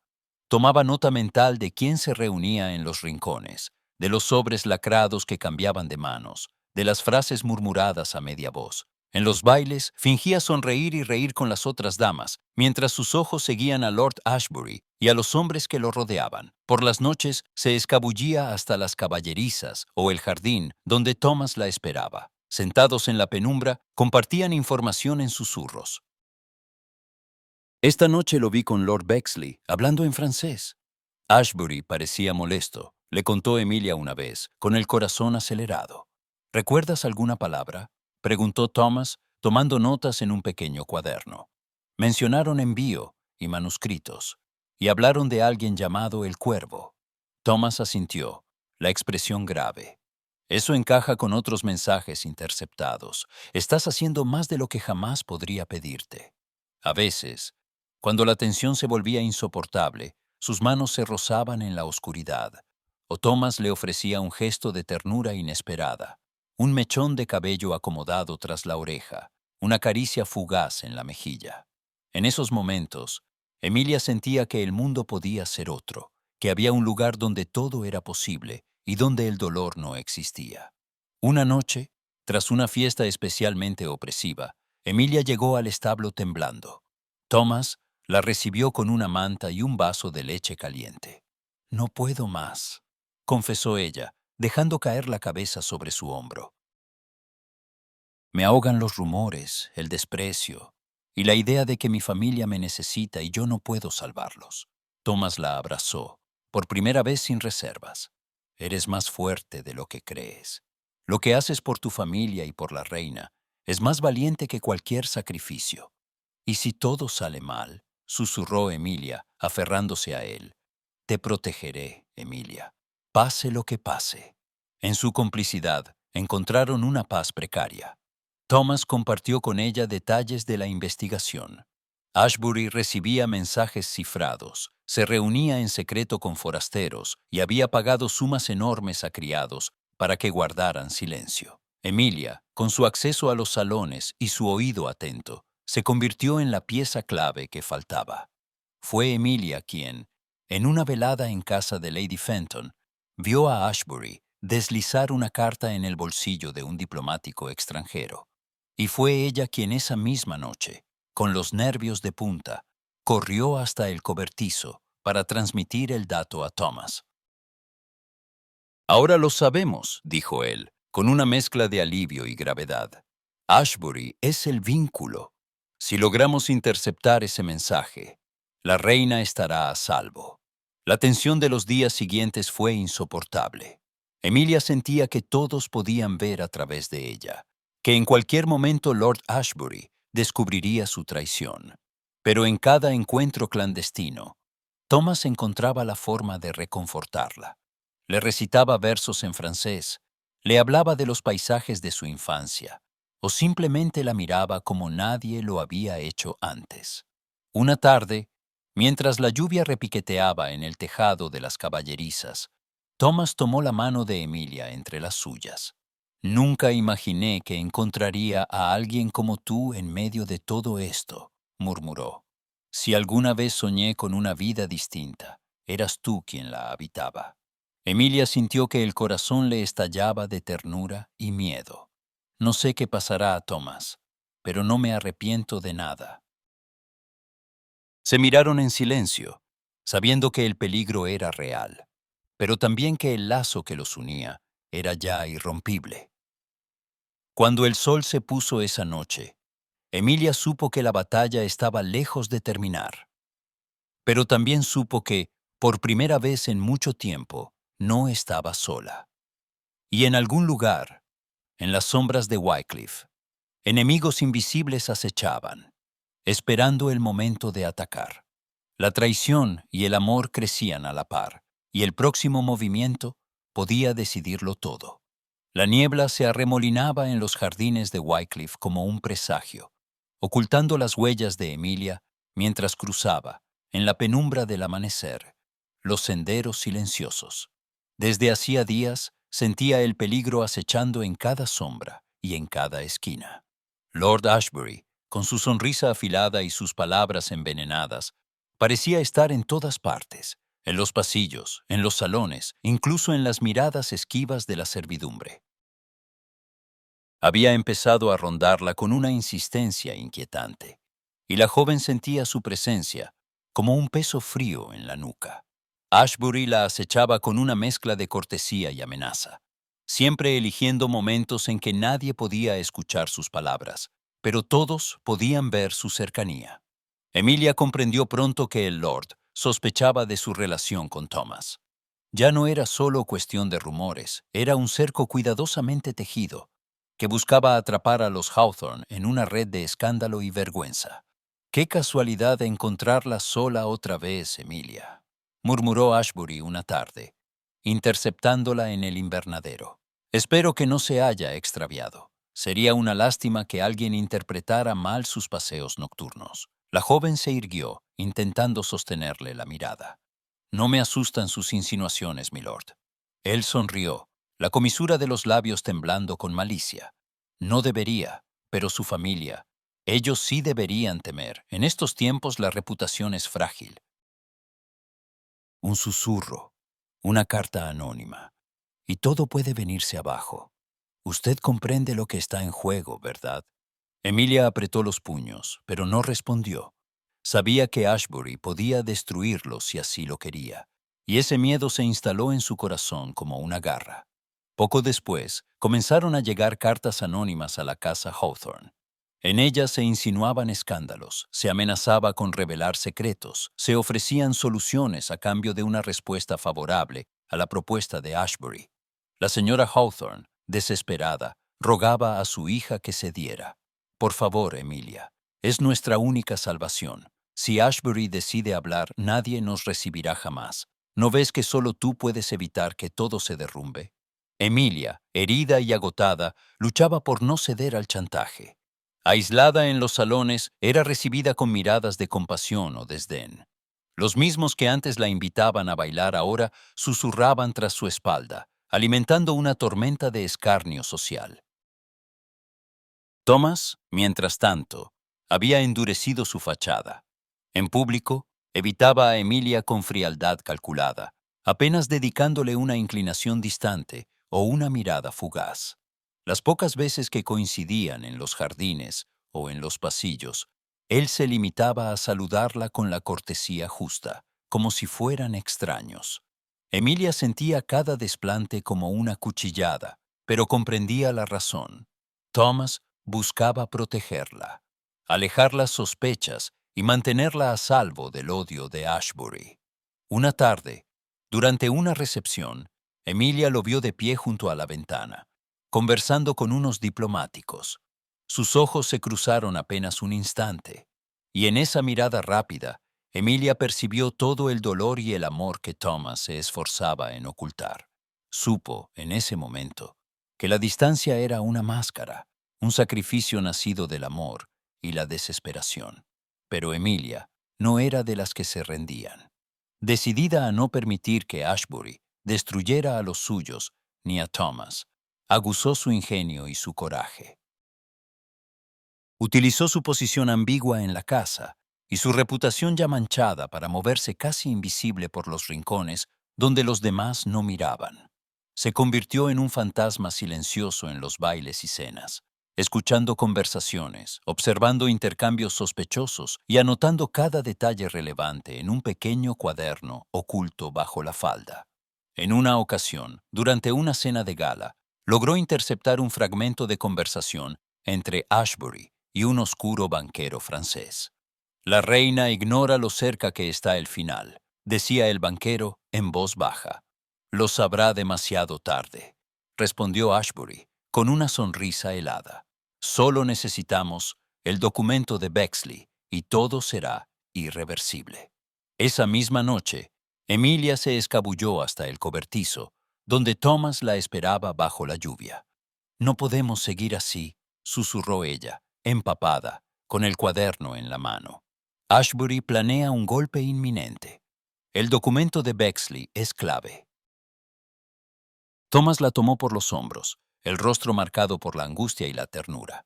Tomaba nota mental de quién se reunía en los rincones, de los sobres lacrados que cambiaban de manos, de las frases murmuradas a media voz. En los bailes fingía sonreír y reír con las otras damas, mientras sus ojos seguían a Lord Ashbury y a los hombres que lo rodeaban. Por las noches se escabullía hasta las caballerizas o el jardín donde Thomas la esperaba. Sentados en la penumbra, compartían información en susurros. Esta noche lo vi con Lord Bexley, hablando en francés. Ashbury parecía molesto, le contó Emilia una vez, con el corazón acelerado. ¿Recuerdas alguna palabra?, preguntó Thomas, tomando notas en un pequeño cuaderno. Mencionaron envío y manuscritos, y hablaron de alguien llamado el Cuervo. Thomas asintió, la expresión grave. Eso encaja con otros mensajes interceptados. Estás haciendo más de lo que jamás podría pedirte. A veces, cuando la tensión se volvía insoportable, sus manos se rozaban en la oscuridad, o Thomas le ofrecía un gesto de ternura inesperada, un mechón de cabello acomodado tras la oreja, una caricia fugaz en la mejilla. En esos momentos, Emilia sentía que el mundo podía ser otro, que había un lugar donde todo era posible y donde el dolor no existía. Una noche, tras una fiesta especialmente opresiva, Emilia llegó al establo temblando. Thomas la recibió con una manta y un vaso de leche caliente. «No puedo más», confesó ella, dejando caer la cabeza sobre su hombro. «Me ahogan los rumores, el desprecio y la idea de que mi familia me necesita y yo no puedo salvarlos». Thomas la abrazó, por primera vez sin reservas. «Eres más fuerte de lo que crees. Lo que haces por tu familia y por la reina es más valiente que cualquier sacrificio. Y si todo sale mal», susurró Emilia, aferrándose a él, «te protegeré, Emilia, pase lo que pase». En su complicidad encontraron una paz precaria. Thomas compartió con ella detalles de la investigación. Ashbury recibía mensajes cifrados, se reunía en secreto con forasteros y había pagado sumas enormes a criados para que guardaran silencio. Emilia, con su acceso a los salones y su oído atento, se convirtió en la pieza clave que faltaba. Fue Emilia quien, en una velada en casa de Lady Fenton, vio a Ashbury deslizar una carta en el bolsillo de un diplomático extranjero. Y fue ella quien esa misma noche, con los nervios de punta, corrió hasta el cobertizo para transmitir el dato a Thomas. «Ahora lo sabemos», dijo él, con una mezcla de alivio y gravedad. «Ashbury es el vínculo. Si logramos interceptar ese mensaje, la reina estará a salvo». La tensión de los días siguientes fue insoportable. Emilia sentía que todos podían ver a través de ella, que en cualquier momento Lord Ashbury descubriría su traición. Pero en cada encuentro clandestino, Thomas encontraba la forma de reconfortarla. Le recitaba versos en francés, le hablaba de los paisajes de su infancia, o simplemente la miraba como nadie lo había hecho antes. Una tarde, mientras la lluvia repiqueteaba en el tejado de las caballerizas, Thomas tomó la mano de Emilia entre las suyas. «Nunca imaginé que encontraría a alguien como tú en medio de todo esto», murmuró. «Si alguna vez soñé con una vida distinta, eras tú quien la habitaba». Emilia sintió que el corazón le estallaba de ternura y miedo. «No sé qué pasará a Thomas, pero no me arrepiento de nada». Se miraron en silencio, sabiendo que el peligro era real, pero también que el lazo que los unía era ya irrompible. Cuando el sol se puso esa noche, Emilia supo que la batalla estaba lejos de terminar, pero también supo que, por primera vez en mucho tiempo, no estaba sola. Y en algún lugar, en las sombras de Wycliffe, enemigos invisibles acechaban, esperando el momento de atacar. La traición y el amor crecían a la par, y el próximo movimiento podía decidirlo todo. La niebla se arremolinaba en los jardines de Wycliffe como un presagio, ocultando las huellas de Emilia mientras cruzaba, en la penumbra del amanecer, los senderos silenciosos. Desde hacía días sentía el peligro acechando en cada sombra y en cada esquina. Lord Ashbury, con su sonrisa afilada y sus palabras envenenadas, parecía estar en todas partes, en los pasillos, en los salones, incluso en las miradas esquivas de la servidumbre. Había empezado a rondarla con una insistencia inquietante, y la joven sentía su presencia, como un peso frío en la nuca. Ashbury la acechaba con una mezcla de cortesía y amenaza, siempre eligiendo momentos en que nadie podía escuchar sus palabras, pero todos podían ver su cercanía. Emilia comprendió pronto que el Lord sospechaba de su relación con Thomas. Ya no era solo cuestión de rumores, era un cerco cuidadosamente tejido, que buscaba atrapar a los Hawthorne en una red de escándalo y vergüenza. «Qué casualidad encontrarla sola otra vez, Emilia», murmuró Ashbury una tarde, interceptándola en el invernadero. «Espero que no se haya extraviado. Sería una lástima que alguien interpretara mal sus paseos nocturnos». La joven se irguió, intentando sostenerle la mirada. «No me asustan sus insinuaciones, milord». Él sonrió, la comisura de los labios temblando con malicia. No debería, pero su familia, ellos sí deberían temer. En estos tiempos la reputación es frágil. Un susurro, una carta anónima, y todo puede venirse abajo. Usted comprende lo que está en juego, ¿verdad? Emilia apretó los puños, pero no respondió. Sabía que Ashbury podía destruirlo si así lo quería, y ese miedo se instaló en su corazón como una garra. Poco después, comenzaron a llegar cartas anónimas a la casa Hawthorne. En ellas se insinuaban escándalos, se amenazaba con revelar secretos, se ofrecían soluciones a cambio de una respuesta favorable a la propuesta de Ashbury. La señora Hawthorne, desesperada, rogaba a su hija que cediera. «Por favor, Emilia, es nuestra única salvación. Si Ashbury decide hablar, nadie nos recibirá jamás. ¿No ves que solo tú puedes evitar que todo se derrumbe?» Emilia, herida y agotada, luchaba por no ceder al chantaje. Aislada en los salones, era recibida con miradas de compasión o desdén. Los mismos que antes la invitaban a bailar ahora susurraban tras su espalda, alimentando una tormenta de escarnio social. Thomas, mientras tanto, había endurecido su fachada. En público, evitaba a Emilia con frialdad calculada, apenas dedicándole una inclinación distante o una mirada fugaz. Las pocas veces que coincidían en los jardines o en los pasillos, él se limitaba a saludarla con la cortesía justa, como si fueran extraños. Emilia sentía cada desplante como una cuchillada, pero comprendía la razón. Thomas buscaba protegerla, alejar las sospechas y mantenerla a salvo del odio de Ashbury. Una tarde, durante una recepción, Emilia lo vio de pie junto a la ventana, conversando con unos diplomáticos. Sus ojos se cruzaron apenas un instante, y en esa mirada rápida, Emilia percibió todo el dolor y el amor que Thomas se esforzaba en ocultar. Supo, en ese momento, que la distancia era una máscara, un sacrificio nacido del amor y la desesperación. Pero Emilia no era de las que se rendían. Decidida a no permitir que Ashbury destruyera a los suyos ni a Thomas, aguzó su ingenio y su coraje. Utilizó su posición ambigua en la casa y su reputación ya manchada para moverse casi invisible por los rincones donde los demás no miraban. Se convirtió en un fantasma silencioso en los bailes y cenas, escuchando conversaciones, observando intercambios sospechosos y anotando cada detalle relevante en un pequeño cuaderno oculto bajo la falda. En una ocasión, durante una cena de gala, logró interceptar un fragmento de conversación entre Ashbury y un oscuro banquero francés. «La reina ignora lo cerca que está el final», decía el banquero en voz baja. «Lo sabrá demasiado tarde», respondió Ashbury con una sonrisa helada. «Solo necesitamos el documento de Bexley y todo será irreversible». Esa misma noche, Emilia se escabulló hasta el cobertizo, donde Thomas la esperaba bajo la lluvia. «No podemos seguir así», susurró ella, empapada, con el cuaderno en la mano. «Ashbury planea un golpe inminente. El documento de Bexley es clave». Thomas la tomó por los hombros, el rostro marcado por la angustia y la ternura.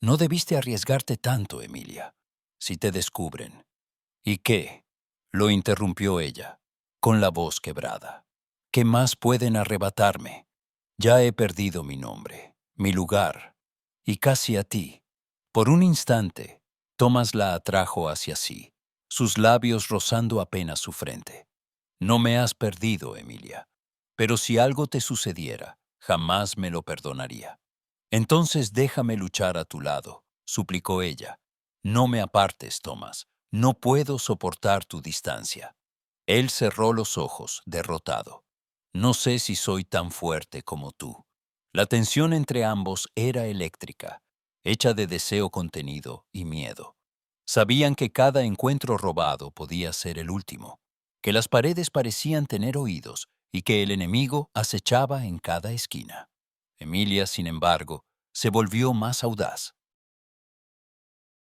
«No debiste arriesgarte tanto, Emilia. Si te descubren». «¿Y qué?», lo interrumpió ella, con la voz quebrada. «¿Qué más pueden arrebatarme? Ya he perdido mi nombre, mi lugar, y casi a ti». Por un instante, Thomas la atrajo hacia sí. sus labios rozando apenas su frente. No me has perdido, Emilia, pero si algo te sucediera, jamás me lo perdonaría. Entonces déjame luchar a tu lado, suplicó ella. No me apartes, Thomas, no puedo soportar tu distancia. Él cerró los ojos, derrotado. No sé si soy tan fuerte como tú. La tensión entre ambos era eléctrica, hecha de deseo contenido y miedo. Sabían que cada encuentro robado podía ser el último, que las paredes parecían tener oídos y que el enemigo acechaba en cada esquina. Emilia, sin embargo, se volvió más audaz.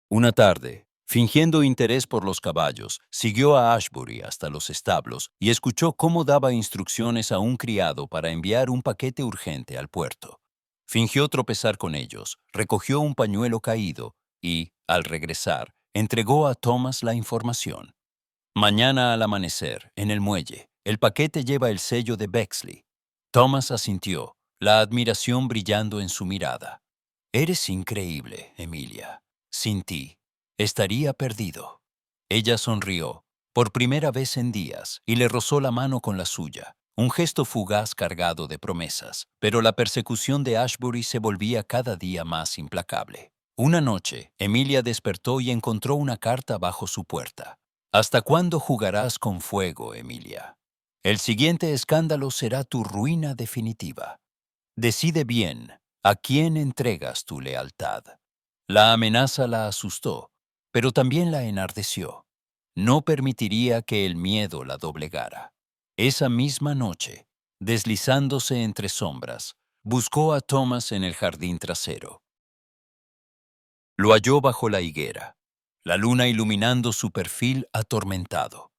Una tarde, fingiendo interés por los caballos, siguió a Ashbury hasta los establos y escuchó cómo daba instrucciones a un criado para enviar un paquete urgente al puerto. Fingió tropezar con ellos, recogió un pañuelo caído y, al regresar, entregó a Thomas la información. Mañana al amanecer, en el muelle, el paquete lleva el sello de Bexley. Thomas asintió, la admiración brillando en su mirada. Eres increíble, Emilia. Sin ti, estaría perdido. Ella sonrió, por primera vez en días, y le rozó la mano con la suya, un gesto fugaz cargado de promesas, pero la persecución de Ashbury se volvía cada día más implacable. Una noche, Emilia despertó y encontró una carta bajo su puerta. ¿Hasta cuándo jugarás con fuego, Emilia? El siguiente escándalo será tu ruina definitiva. Decide bien a quién entregas tu lealtad. La amenaza la asustó, pero también la enardeció. No permitiría que el miedo la doblegara. Esa misma noche, deslizándose entre sombras, buscó a Thomas en el jardín trasero. Lo halló bajo la higuera, la luna iluminando su perfil atormentado.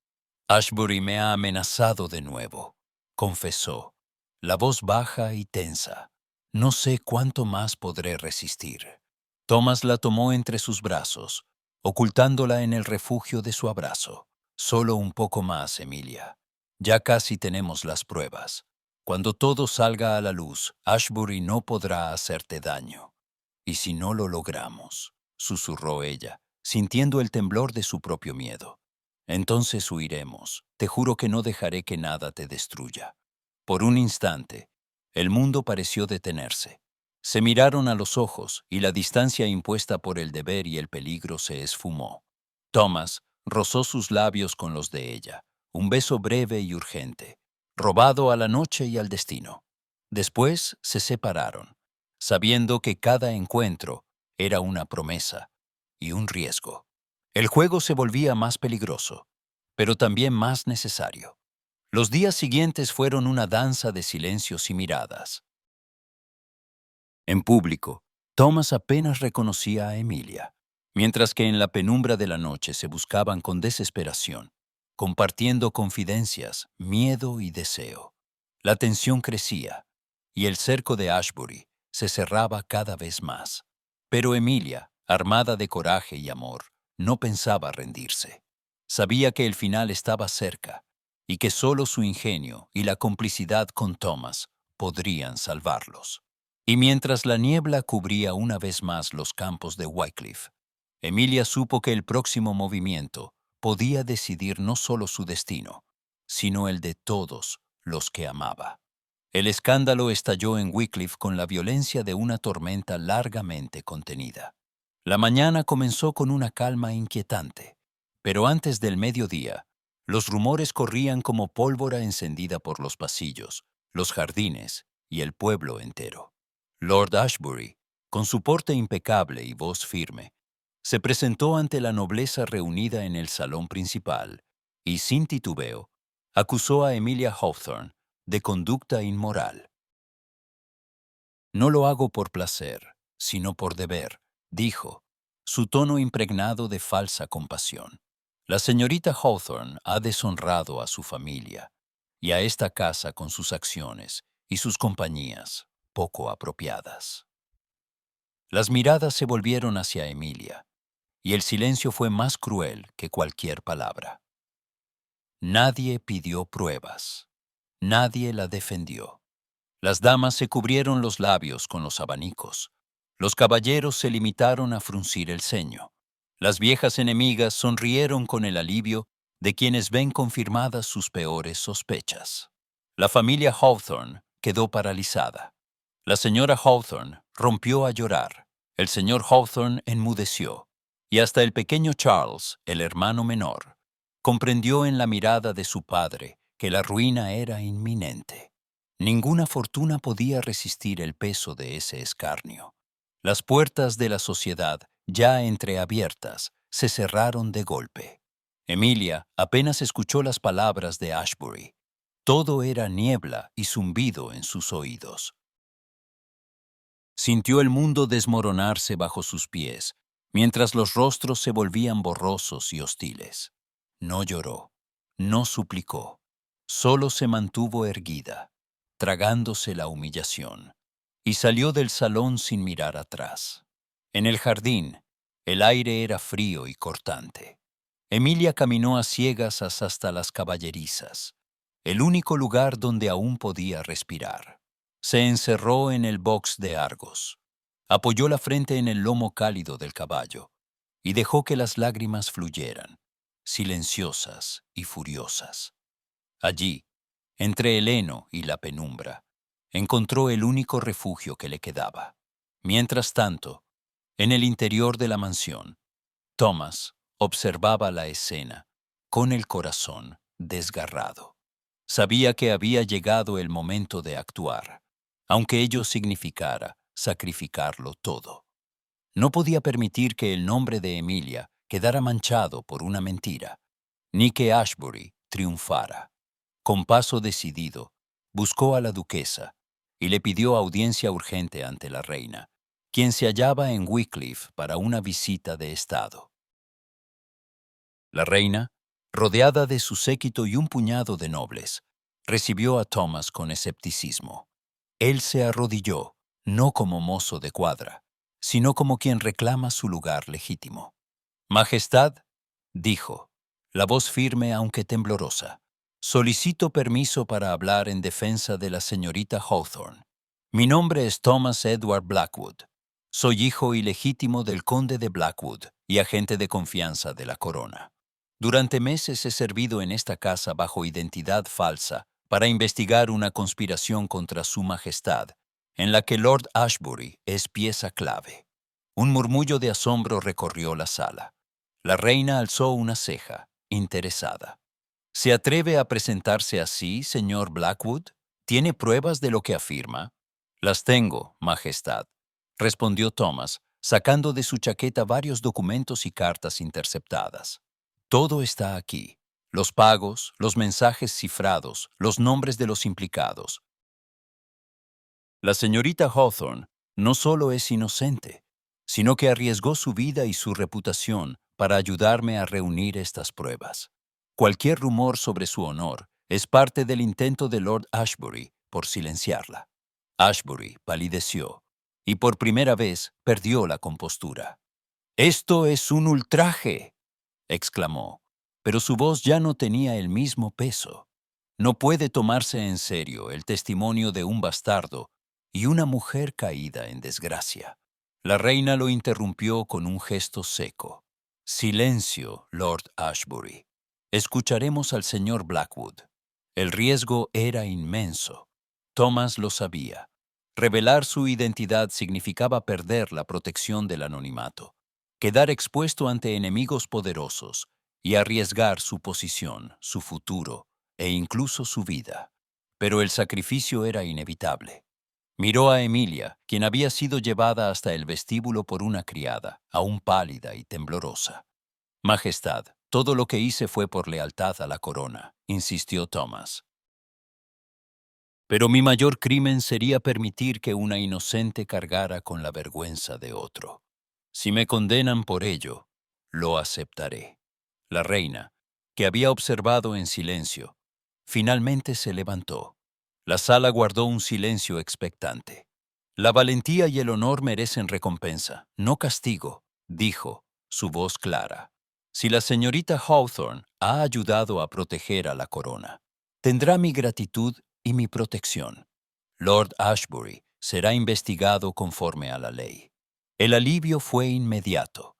Ashbury me ha amenazado de nuevo, confesó, la voz baja y tensa. No sé cuánto más podré resistir. Thomas la tomó entre sus brazos, ocultándola en el refugio de su abrazo. Solo un poco más, Emilia. Ya casi tenemos las pruebas. Cuando todo salga a la luz, Ashbury no podrá hacerte daño. ¿Y si no lo logramos?, susurró ella, sintiendo el temblor de su propio miedo. Entonces huiremos. Te juro que no dejaré que nada te destruya. Por un instante, el mundo pareció detenerse. Se miraron a los ojos y la distancia impuesta por el deber y el peligro se esfumó. Thomas rozó sus labios con los de ella, un beso breve y urgente, robado a la noche y al destino. Después se separaron, sabiendo que cada encuentro era una promesa y un riesgo. El juego se volvía más peligroso, pero también más necesario. Los días siguientes fueron una danza de silencios y miradas. En público, Thomas apenas reconocía a Emilia, mientras que en la penumbra de la noche se buscaban con desesperación, compartiendo confidencias, miedo y deseo. La tensión crecía, y el cerco de Ashbury se cerraba cada vez más. Pero Emilia, armada de coraje y amor, no pensaba rendirse. Sabía que el final estaba cerca, y que solo su ingenio y la complicidad con Thomas podrían salvarlos. Y mientras la niebla cubría una vez más los campos de Wycliffe, Emilia supo que el próximo movimiento podía decidir no solo su destino, sino el de todos los que amaba. El escándalo estalló en Wycliffe con la violencia de una tormenta largamente contenida. La mañana comenzó con una calma inquietante, pero antes del mediodía, los rumores corrían como pólvora encendida por los pasillos, los jardines y el pueblo entero. Lord Ashbury, con su porte impecable y voz firme, se presentó ante la nobleza reunida en el salón principal y, sin titubeo, acusó a Emilia Hawthorne de conducta inmoral. No lo hago por placer, sino por deber, dijo, su tono impregnado de falsa compasión. La señorita Hawthorne ha deshonrado a su familia y a esta casa con sus acciones y sus compañías poco apropiadas. Las miradas se volvieron hacia Emilia, y el silencio fue más cruel que cualquier palabra. Nadie pidió pruebas. Nadie la defendió. Las damas se cubrieron los labios con los abanicos. Los caballeros se limitaron a fruncir el ceño. Las viejas enemigas sonrieron con el alivio de quienes ven confirmadas sus peores sospechas. La familia Hawthorne quedó paralizada. La señora Hawthorne rompió a llorar. El señor Hawthorne enmudeció. Y hasta el pequeño Charles, el hermano menor, comprendió en la mirada de su padre que la ruina era inminente. Ninguna fortuna podía resistir el peso de ese escarnio. Las puertas de la sociedad, ya entreabiertas, se cerraron de golpe. Emilia apenas escuchó las palabras de Ashbury. Todo era niebla y zumbido en sus oídos. Sintió el mundo desmoronarse bajo sus pies, mientras los rostros se volvían borrosos y hostiles. No lloró, no suplicó, solo se mantuvo erguida, tragándose la humillación, y salió del salón sin mirar atrás. En el jardín, el aire era frío y cortante. Emilia caminó a ciegas hasta las caballerizas, el único lugar donde aún podía respirar. Se encerró en el box de Argos, apoyó la frente en el lomo cálido del caballo y dejó que las lágrimas fluyeran, silenciosas y furiosas. Allí, entre el heno y la penumbra, encontró el único refugio que le quedaba. Mientras tanto, en el interior de la mansión, Thomas observaba la escena con el corazón desgarrado. Sabía que había llegado el momento de actuar, aunque ello significara sacrificarlo todo. No podía permitir que el nombre de Emilia quedara manchado por una mentira, ni que Ashbury triunfara. Con paso decidido, buscó a la duquesa y le pidió audiencia urgente ante la reina, quien se hallaba en Wycliffe para una visita de estado. La reina, rodeada de su séquito y un puñado de nobles, recibió a Thomas con escepticismo. Él se arrodilló, no como mozo de cuadra, sino como quien reclama su lugar legítimo. Majestad, dijo, la voz firme aunque temblorosa, solicito permiso para hablar en defensa de la señorita Hawthorne. Mi nombre es Thomas Edward Blackwood. Soy hijo ilegítimo del conde de Blackwood y agente de confianza de la corona. Durante meses he servido en esta casa bajo identidad falsa para investigar una conspiración contra su majestad, en la que Lord Ashbury es pieza clave. Un murmullo de asombro recorrió la sala. La reina alzó una ceja, interesada. ¿Se atreve a presentarse así, señor Blackwood? ¿Tiene pruebas de lo que afirma? Las tengo, majestad, respondió Thomas, sacando de su chaqueta varios documentos y cartas interceptadas. Todo está aquí. Los pagos, los mensajes cifrados, los nombres de los implicados. La señorita Hawthorne no solo es inocente, sino que arriesgó su vida y su reputación para ayudarme a reunir estas pruebas. Cualquier rumor sobre su honor es parte del intento de Lord Ashbury por silenciarla. Ashbury palideció y por primera vez perdió la compostura. «¡Esto es un ultraje!», exclamó, pero su voz ya no tenía el mismo peso. No puede tomarse en serio el testimonio de un bastardo y una mujer caída en desgracia. La reina lo interrumpió con un gesto seco. Silencio, Lord Ashbury. Escucharemos al señor Blackwood. El riesgo era inmenso. Thomas lo sabía. Revelar su identidad significaba perder la protección del anonimato, quedar expuesto ante enemigos poderosos y arriesgar su posición, su futuro e incluso su vida. Pero el sacrificio era inevitable. Miró a Emilia, quien había sido llevada hasta el vestíbulo por una criada, aún pálida y temblorosa. Majestad, todo lo que hice fue por lealtad a la corona, insistió Thomas. Pero mi mayor crimen sería permitir que una inocente cargara con la vergüenza de otro. Si me condenan por ello, lo aceptaré. La reina, que había observado en silencio, finalmente se levantó. La sala guardó un silencio expectante. La valentía y el honor merecen recompensa, no castigo, dijo, su voz clara. Si la señorita Hawthorne ha ayudado a proteger a la corona, tendrá mi gratitud y mi protección. Lord Ashbury será investigado conforme a la ley. El alivio fue inmediato.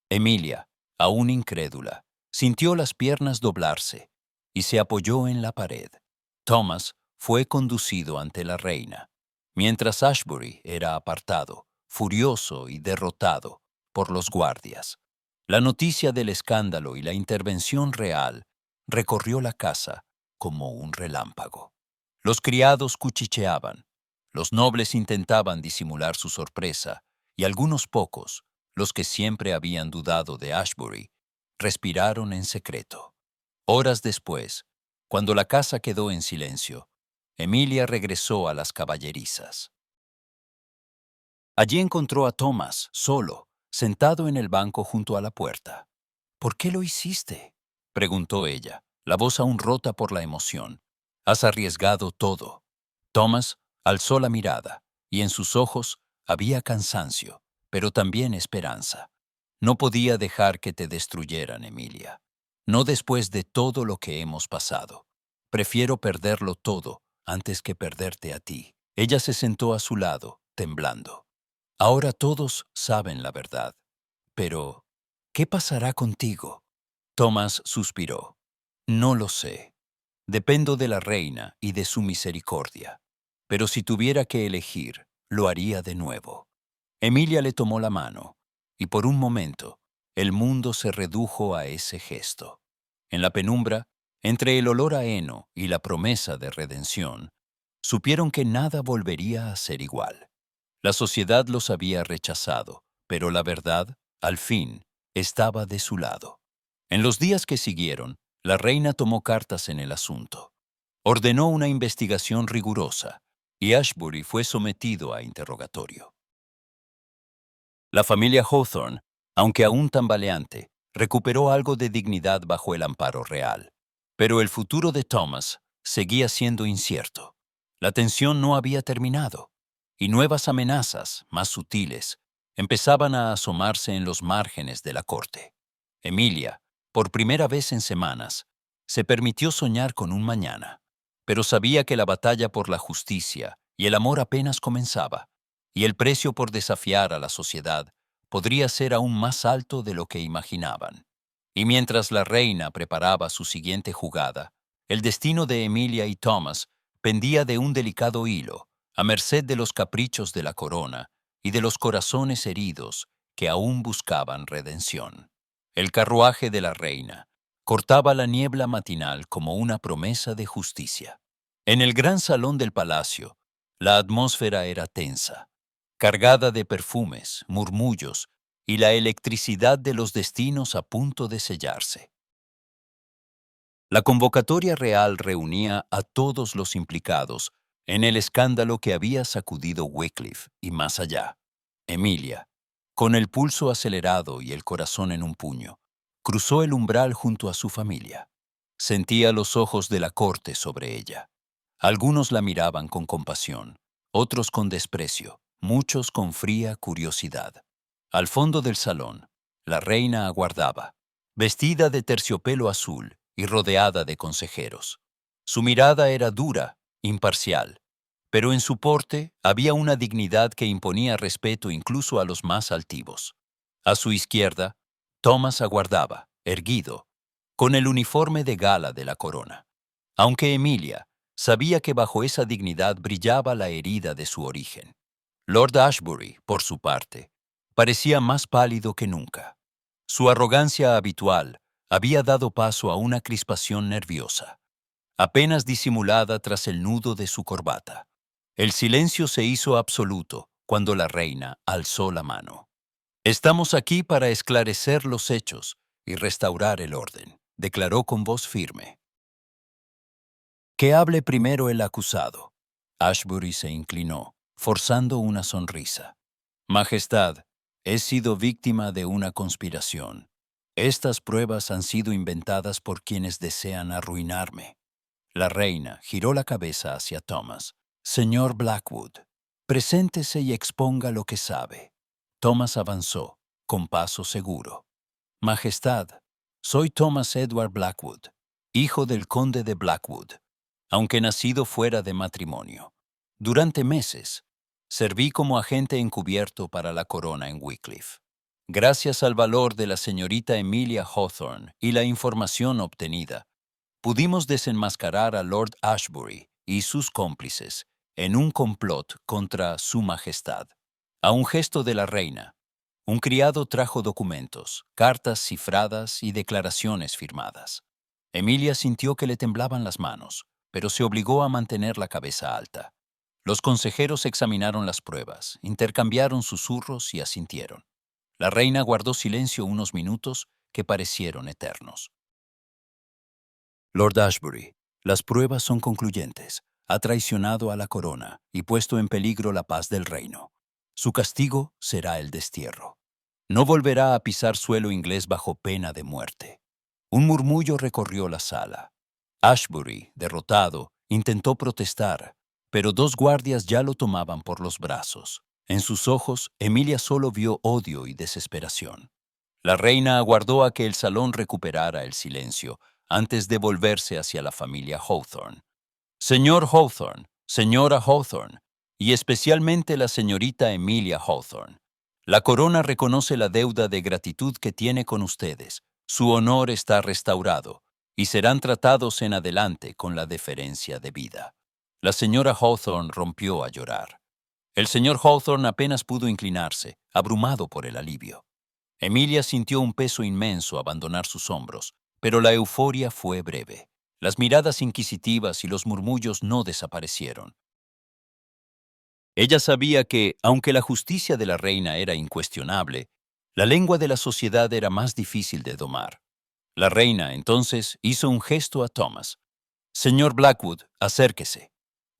Emilia, Aún incrédula, sintió las piernas doblarse y se apoyó en la pared. Thomas fue conducido ante la reina, mientras Ashbury era apartado, furioso y derrotado por los guardias. La noticia del escándalo y la intervención real recorrió la casa como un relámpago. Los criados cuchicheaban, los nobles intentaban disimular su sorpresa y algunos pocos, los que siempre habían dudado de Ashbury, respiraron en secreto. Horas después, cuando la casa quedó en silencio, Emilia regresó a las caballerizas. Allí encontró a Thomas, solo, sentado en el banco junto a la puerta. «¿Por qué lo hiciste?», preguntó ella, la voz aún rota por la emoción. «Has arriesgado todo». Thomas alzó la mirada, y en sus ojos había cansancio, pero también esperanza. «No podía dejar que te destruyeran, Emilia. No después de todo lo que hemos pasado. Prefiero perderlo todo antes que perderte a ti». Ella se sentó a su lado, temblando. «Ahora todos saben la verdad. Pero, ¿qué pasará contigo?». Thomas suspiró. «No lo sé. Dependo de la reina y de su misericordia. Pero si tuviera que elegir, lo haría de nuevo». Emilia le tomó la mano, y por un momento, el mundo se redujo a ese gesto. En la penumbra, entre el olor a heno y la promesa de redención, supieron que nada volvería a ser igual. La sociedad los había rechazado, pero la verdad, al fin, estaba de su lado. En los días que siguieron, la reina tomó cartas en el asunto. Ordenó una investigación rigurosa, y Ashbury fue sometido a interrogatorio. La familia Hawthorne, aunque aún tambaleante, recuperó algo de dignidad bajo el amparo real. Pero el futuro de Thomas seguía siendo incierto. La tensión no había terminado, y nuevas amenazas, más sutiles, empezaban a asomarse en los márgenes de la corte. Emilia, por primera vez en semanas, se permitió soñar con un mañana, pero sabía que la batalla por la justicia y el amor apenas comenzaba, y el precio por desafiar a la sociedad podría ser aún más alto de lo que imaginaban. Y mientras la reina preparaba su siguiente jugada, el destino de Emilia y Thomas pendía de un delicado hilo, a merced de los caprichos de la corona y de los corazones heridos que aún buscaban redención. El carruaje de la reina cortaba la niebla matinal como una promesa de justicia. En el gran salón del palacio, la atmósfera era tensa, cargada de perfumes, murmullos y la electricidad de los destinos a punto de sellarse. La convocatoria real reunía a todos los implicados en el escándalo que había sacudido Wycliffe y más allá. Emilia, con el pulso acelerado y el corazón en un puño, cruzó el umbral junto a su familia. Sentía los ojos de la corte sobre ella. Algunos la miraban con compasión, otros con desprecio, muchos con fría curiosidad. Al fondo del salón, la reina aguardaba, vestida de terciopelo azul y rodeada de consejeros. Su mirada era dura, imparcial, pero en su porte había una dignidad que imponía respeto incluso a los más altivos. A su izquierda, Thomas aguardaba, erguido, con el uniforme de gala de la corona. Aunque Emilia sabía que bajo esa dignidad brillaba la herida de su origen. Lord Ashbury, por su parte, parecía más pálido que nunca. Su arrogancia habitual había dado paso a una crispación nerviosa, apenas disimulada tras el nudo de su corbata. El silencio se hizo absoluto cuando la reina alzó la mano. «Estamos aquí para esclarecer los hechos y restaurar el orden», declaró con voz firme. «Que hable primero el acusado». Ashbury se inclinó, forzando una sonrisa. «Majestad, he sido víctima de una conspiración. Estas pruebas han sido inventadas por quienes desean arruinarme». La reina giró la cabeza hacia Thomas. «Señor Blackwood, preséntese y exponga lo que sabe». Thomas avanzó, con paso seguro. «Majestad, soy Thomas Edward Blackwood, hijo del conde de Blackwood, aunque nacido fuera de matrimonio. Durante meses, serví como agente encubierto para la corona en Wycliffe. Gracias al valor de la señorita Emilia Hawthorne y la información obtenida, pudimos desenmascarar a Lord Ashbury y sus cómplices en un complot contra Su Majestad. A un gesto de la reina, un criado trajo documentos, cartas cifradas y declaraciones firmadas. Emilia sintió que le temblaban las manos, pero se obligó a mantener la cabeza alta. Los consejeros examinaron las pruebas, intercambiaron susurros y asintieron. La reina guardó silencio unos minutos que parecieron eternos. Lord Ashbury, las pruebas son concluyentes. Ha traicionado a la corona y puesto en peligro la paz del reino. Su castigo será el destierro. No volverá a pisar suelo inglés bajo pena de muerte. Un murmullo recorrió la sala. Ashbury, derrotado, intentó protestar, pero dos guardias ya lo tomaban por los brazos. En sus ojos, Emilia solo vio odio y desesperación. La reina aguardó a que el salón recuperara el silencio antes de volverse hacia la familia Hawthorne. Señor Hawthorne, señora Hawthorne, y especialmente la señorita Emilia Hawthorne, la corona reconoce la deuda de gratitud que tiene con ustedes. Su honor está restaurado y serán tratados en adelante con la deferencia debida. La señora Hawthorne rompió a llorar. El señor Hawthorne apenas pudo inclinarse, abrumado por el alivio. Emilia sintió un peso inmenso abandonar sus hombros, pero la euforia fue breve. Las miradas inquisitivas y los murmullos no desaparecieron. Ella sabía que, aunque la justicia de la reina era incuestionable, la lengua de la sociedad era más difícil de domar. La reina, entonces, hizo un gesto a Thomas. «Señor Blackwood, acérquese».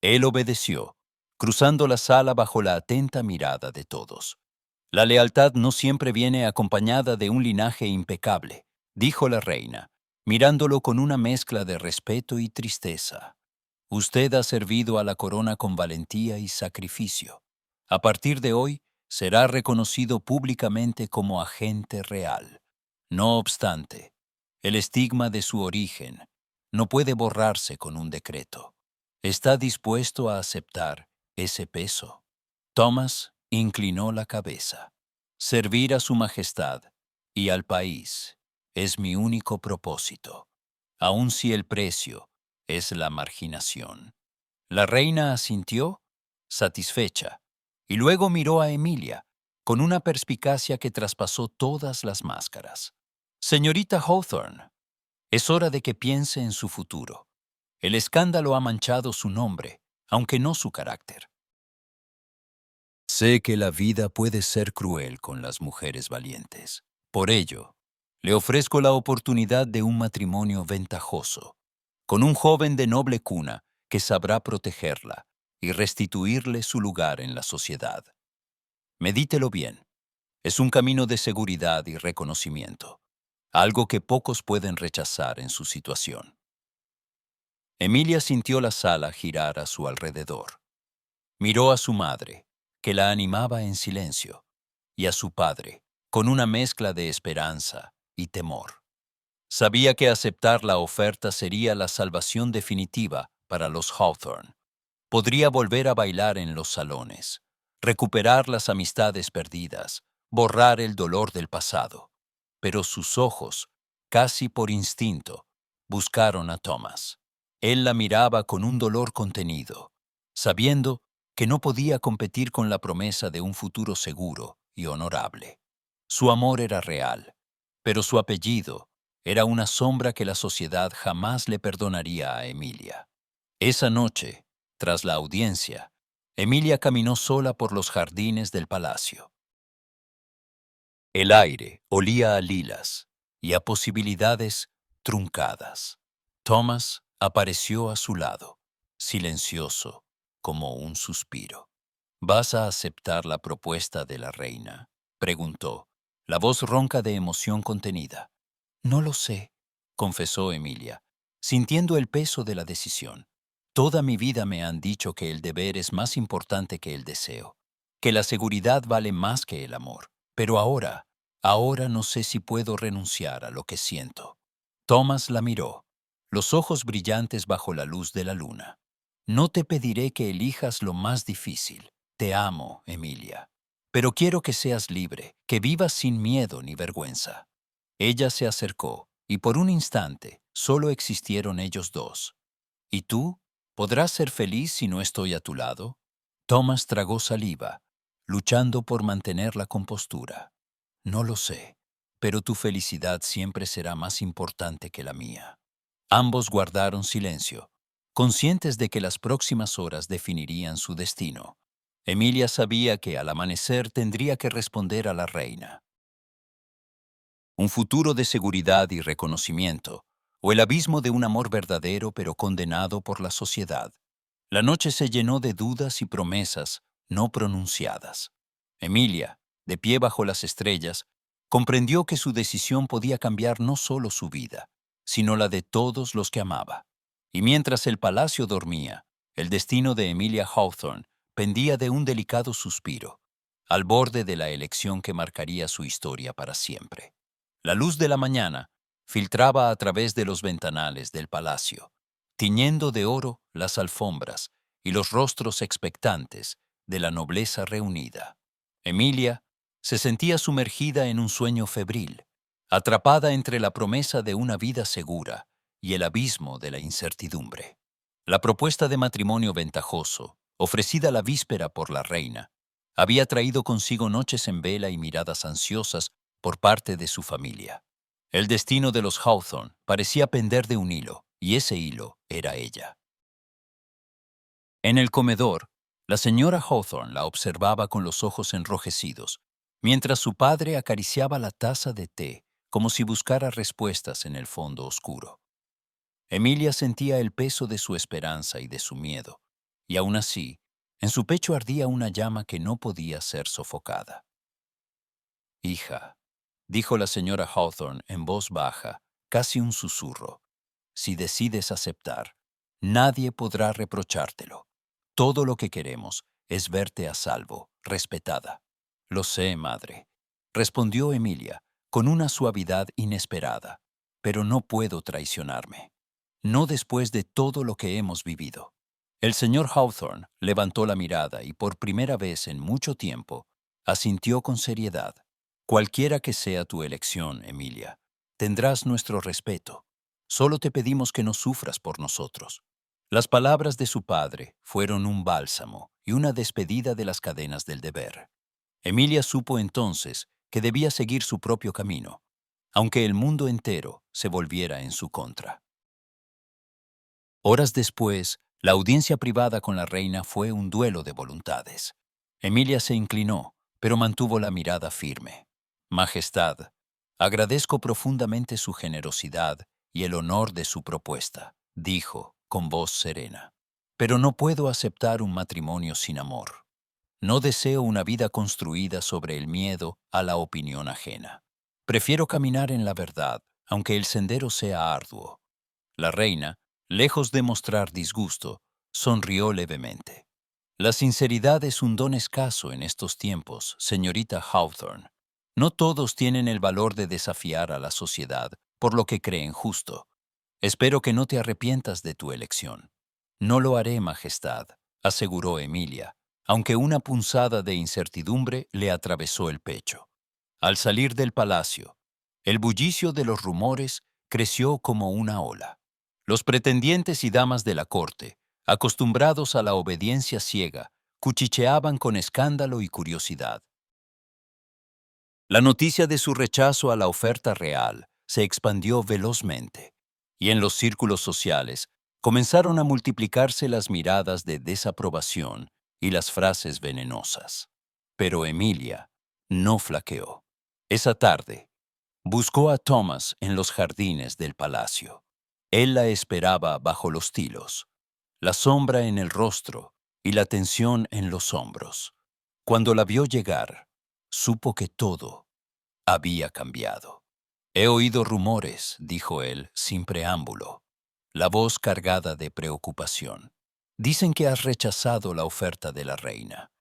Él obedeció, cruzando la sala bajo la atenta mirada de todos. «La lealtad no siempre viene acompañada de un linaje impecable», dijo la reina, mirándolo con una mezcla de respeto y tristeza. «Usted ha servido a la corona con valentía y sacrificio. A partir de hoy, será reconocido públicamente como agente real. No obstante, el estigma de su origen no puede borrarse con un decreto. ¿Está dispuesto a aceptar ese peso?» Thomas inclinó la cabeza. «Servir a su majestad y al país es mi único propósito, aun si el precio es la marginación». La reina asintió, satisfecha, y luego miró a Emilia, con una perspicacia que traspasó todas las máscaras. «Señorita Hawthorne, es hora de que piense en su futuro. El escándalo ha manchado su nombre, aunque no su carácter. Sé que la vida puede ser cruel con las mujeres valientes. Por ello, le ofrezco la oportunidad de un matrimonio ventajoso, con un joven de noble cuna que sabrá protegerla y restituirle su lugar en la sociedad. Medítelo bien. Es un camino de seguridad y reconocimiento, algo que pocos pueden rechazar en su situación». Emilia sintió la sala girar a su alrededor. Miró a su madre, que la animaba en silencio, y a su padre, con una mezcla de esperanza y temor. Sabía que aceptar la oferta sería la salvación definitiva para los Hawthorne. Podría volver a bailar en los salones, recuperar las amistades perdidas, borrar el dolor del pasado. Pero sus ojos, casi por instinto, buscaron a Thomas. Él la miraba con un dolor contenido, sabiendo que no podía competir con la promesa de un futuro seguro y honorable. Su amor era real, pero su apellido era una sombra que la sociedad jamás le perdonaría a Emilia. Esa noche, tras la audiencia, Emilia caminó sola por los jardines del palacio. El aire olía a lilas y a posibilidades truncadas. Thomas apareció a su lado, silencioso como un suspiro. «¿Vas a aceptar la propuesta de la reina?», preguntó, la voz ronca de emoción contenida. «No lo sé», confesó Emilia, sintiendo el peso de la decisión. «Toda mi vida me han dicho que el deber es más importante que el deseo, que la seguridad vale más que el amor. Pero ahora no sé si puedo renunciar a lo que siento». Thomas la miró, los ojos brillantes bajo la luz de la luna. «No te pediré que elijas lo más difícil. Te amo, Emilia. pero quiero que seas libre, que vivas sin miedo ni vergüenza. Ella se acercó, y por un instante solo existieron ellos dos. ¿Y tú? ¿Podrás ser feliz si no estoy a tu lado? Thomas tragó saliva, luchando por mantener la compostura. No lo sé, pero tu felicidad siempre será más importante que la mía. Ambos guardaron silencio, conscientes de que las próximas horas definirían su destino. Emilia sabía que al amanecer tendría que responder a la reina. Un futuro de seguridad y reconocimiento, o el abismo de un amor verdadero pero condenado por la sociedad. La noche se llenó de dudas y promesas no pronunciadas. Emilia, de pie bajo las estrellas, comprendió que su decisión podía cambiar no solo su vida, sino la de todos los que amaba. Y mientras el palacio dormía, el destino de Emilia Hawthorne pendía de un delicado suspiro, al borde de la elección que marcaría su historia para siempre. La luz de la mañana filtraba a través de los ventanales del palacio, tiñendo de oro las alfombras y los rostros expectantes de la nobleza reunida. Emilia se sentía sumergida en un sueño febril, atrapada entre la promesa de una vida segura y el abismo de la incertidumbre. La propuesta de matrimonio ventajoso, ofrecida la víspera por la reina, había traído consigo noches en vela y miradas ansiosas por parte de su familia. El destino de los Hawthorne parecía pender de un hilo, y ese hilo era ella. En el comedor, la señora Hawthorne la observaba con los ojos enrojecidos, mientras su padre acariciaba la taza de té como si buscara respuestas en el fondo oscuro. Emilia sentía el peso de su esperanza y de su miedo, y aún así, en su pecho ardía una llama que no podía ser sofocada. «Hija», dijo la señora Hawthorne en voz baja, casi un susurro, «si decides aceptar, nadie podrá reprochártelo. Todo lo que queremos es verte a salvo, respetada». «Lo sé, madre», respondió Emilia, con una suavidad inesperada, «pero no puedo traicionarme. No después de todo lo que hemos vivido». El señor Hawthorne levantó la mirada y por primera vez en mucho tiempo asintió con seriedad. «Cualquiera que sea tu elección, Emilia, tendrás nuestro respeto. Solo te pedimos que no sufras por nosotros». Las palabras de su padre fueron un bálsamo y una despedida de las cadenas del deber. Emilia supo entonces que debía seguir su propio camino, aunque el mundo entero se volviera en su contra. Horas después, la audiencia privada con la reina fue un duelo de voluntades. Emilia se inclinó, pero mantuvo la mirada firme. «Majestad, agradezco profundamente su generosidad y el honor de su propuesta», dijo, con voz serena. «Pero no puedo aceptar un matrimonio sin amor. No deseo una vida construida sobre el miedo a la opinión ajena. Prefiero caminar en la verdad, aunque el sendero sea arduo». La reina, lejos de mostrar disgusto, sonrió levemente. «La sinceridad es un don escaso en estos tiempos, señorita Hawthorne. No todos tienen el valor de desafiar a la sociedad por lo que creen justo. Espero que no te arrepientas de tu elección». «No lo haré, Majestad», aseguró Emilia, aunque una punzada de incertidumbre le atravesó el pecho. Al salir del palacio, el bullicio de los rumores creció como una ola. Los pretendientes y damas de la corte, acostumbrados a la obediencia ciega, cuchicheaban con escándalo y curiosidad. La noticia de su rechazo a la oferta real se expandió velozmente, y en los círculos sociales comenzaron a multiplicarse las miradas de desaprobación y las frases venenosas. Pero Emilia no flaqueó. Esa tarde, buscó a Thomas en los jardines del palacio. Él la esperaba bajo los tilos, la sombra en el rostro y la tensión en los hombros. Cuando la vio llegar, supo que todo había cambiado. «He oído rumores», dijo él sin preámbulo, la voz cargada de preocupación. «Dicen que has rechazado la oferta de la reina.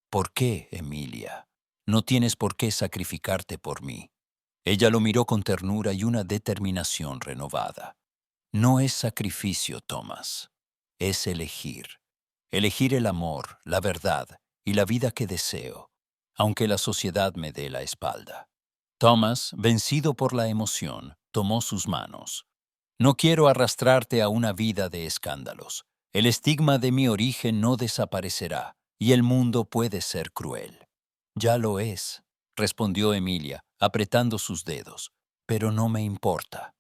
¿Por qué, Emilia? No tienes por qué sacrificarte por mí». Ella lo miró con ternura y una determinación renovada. «No es sacrificio, Thomas. Es elegir. Elegir el amor, la verdad y la vida que deseo. aunque la sociedad me dé la espalda. Thomas, vencido por la emoción, tomó sus manos. No quiero arrastrarte a una vida de escándalos. El estigma de mi origen no desaparecerá, y el mundo puede ser cruel. Ya lo es, respondió Emilia, apretando sus dedos, pero no me importa.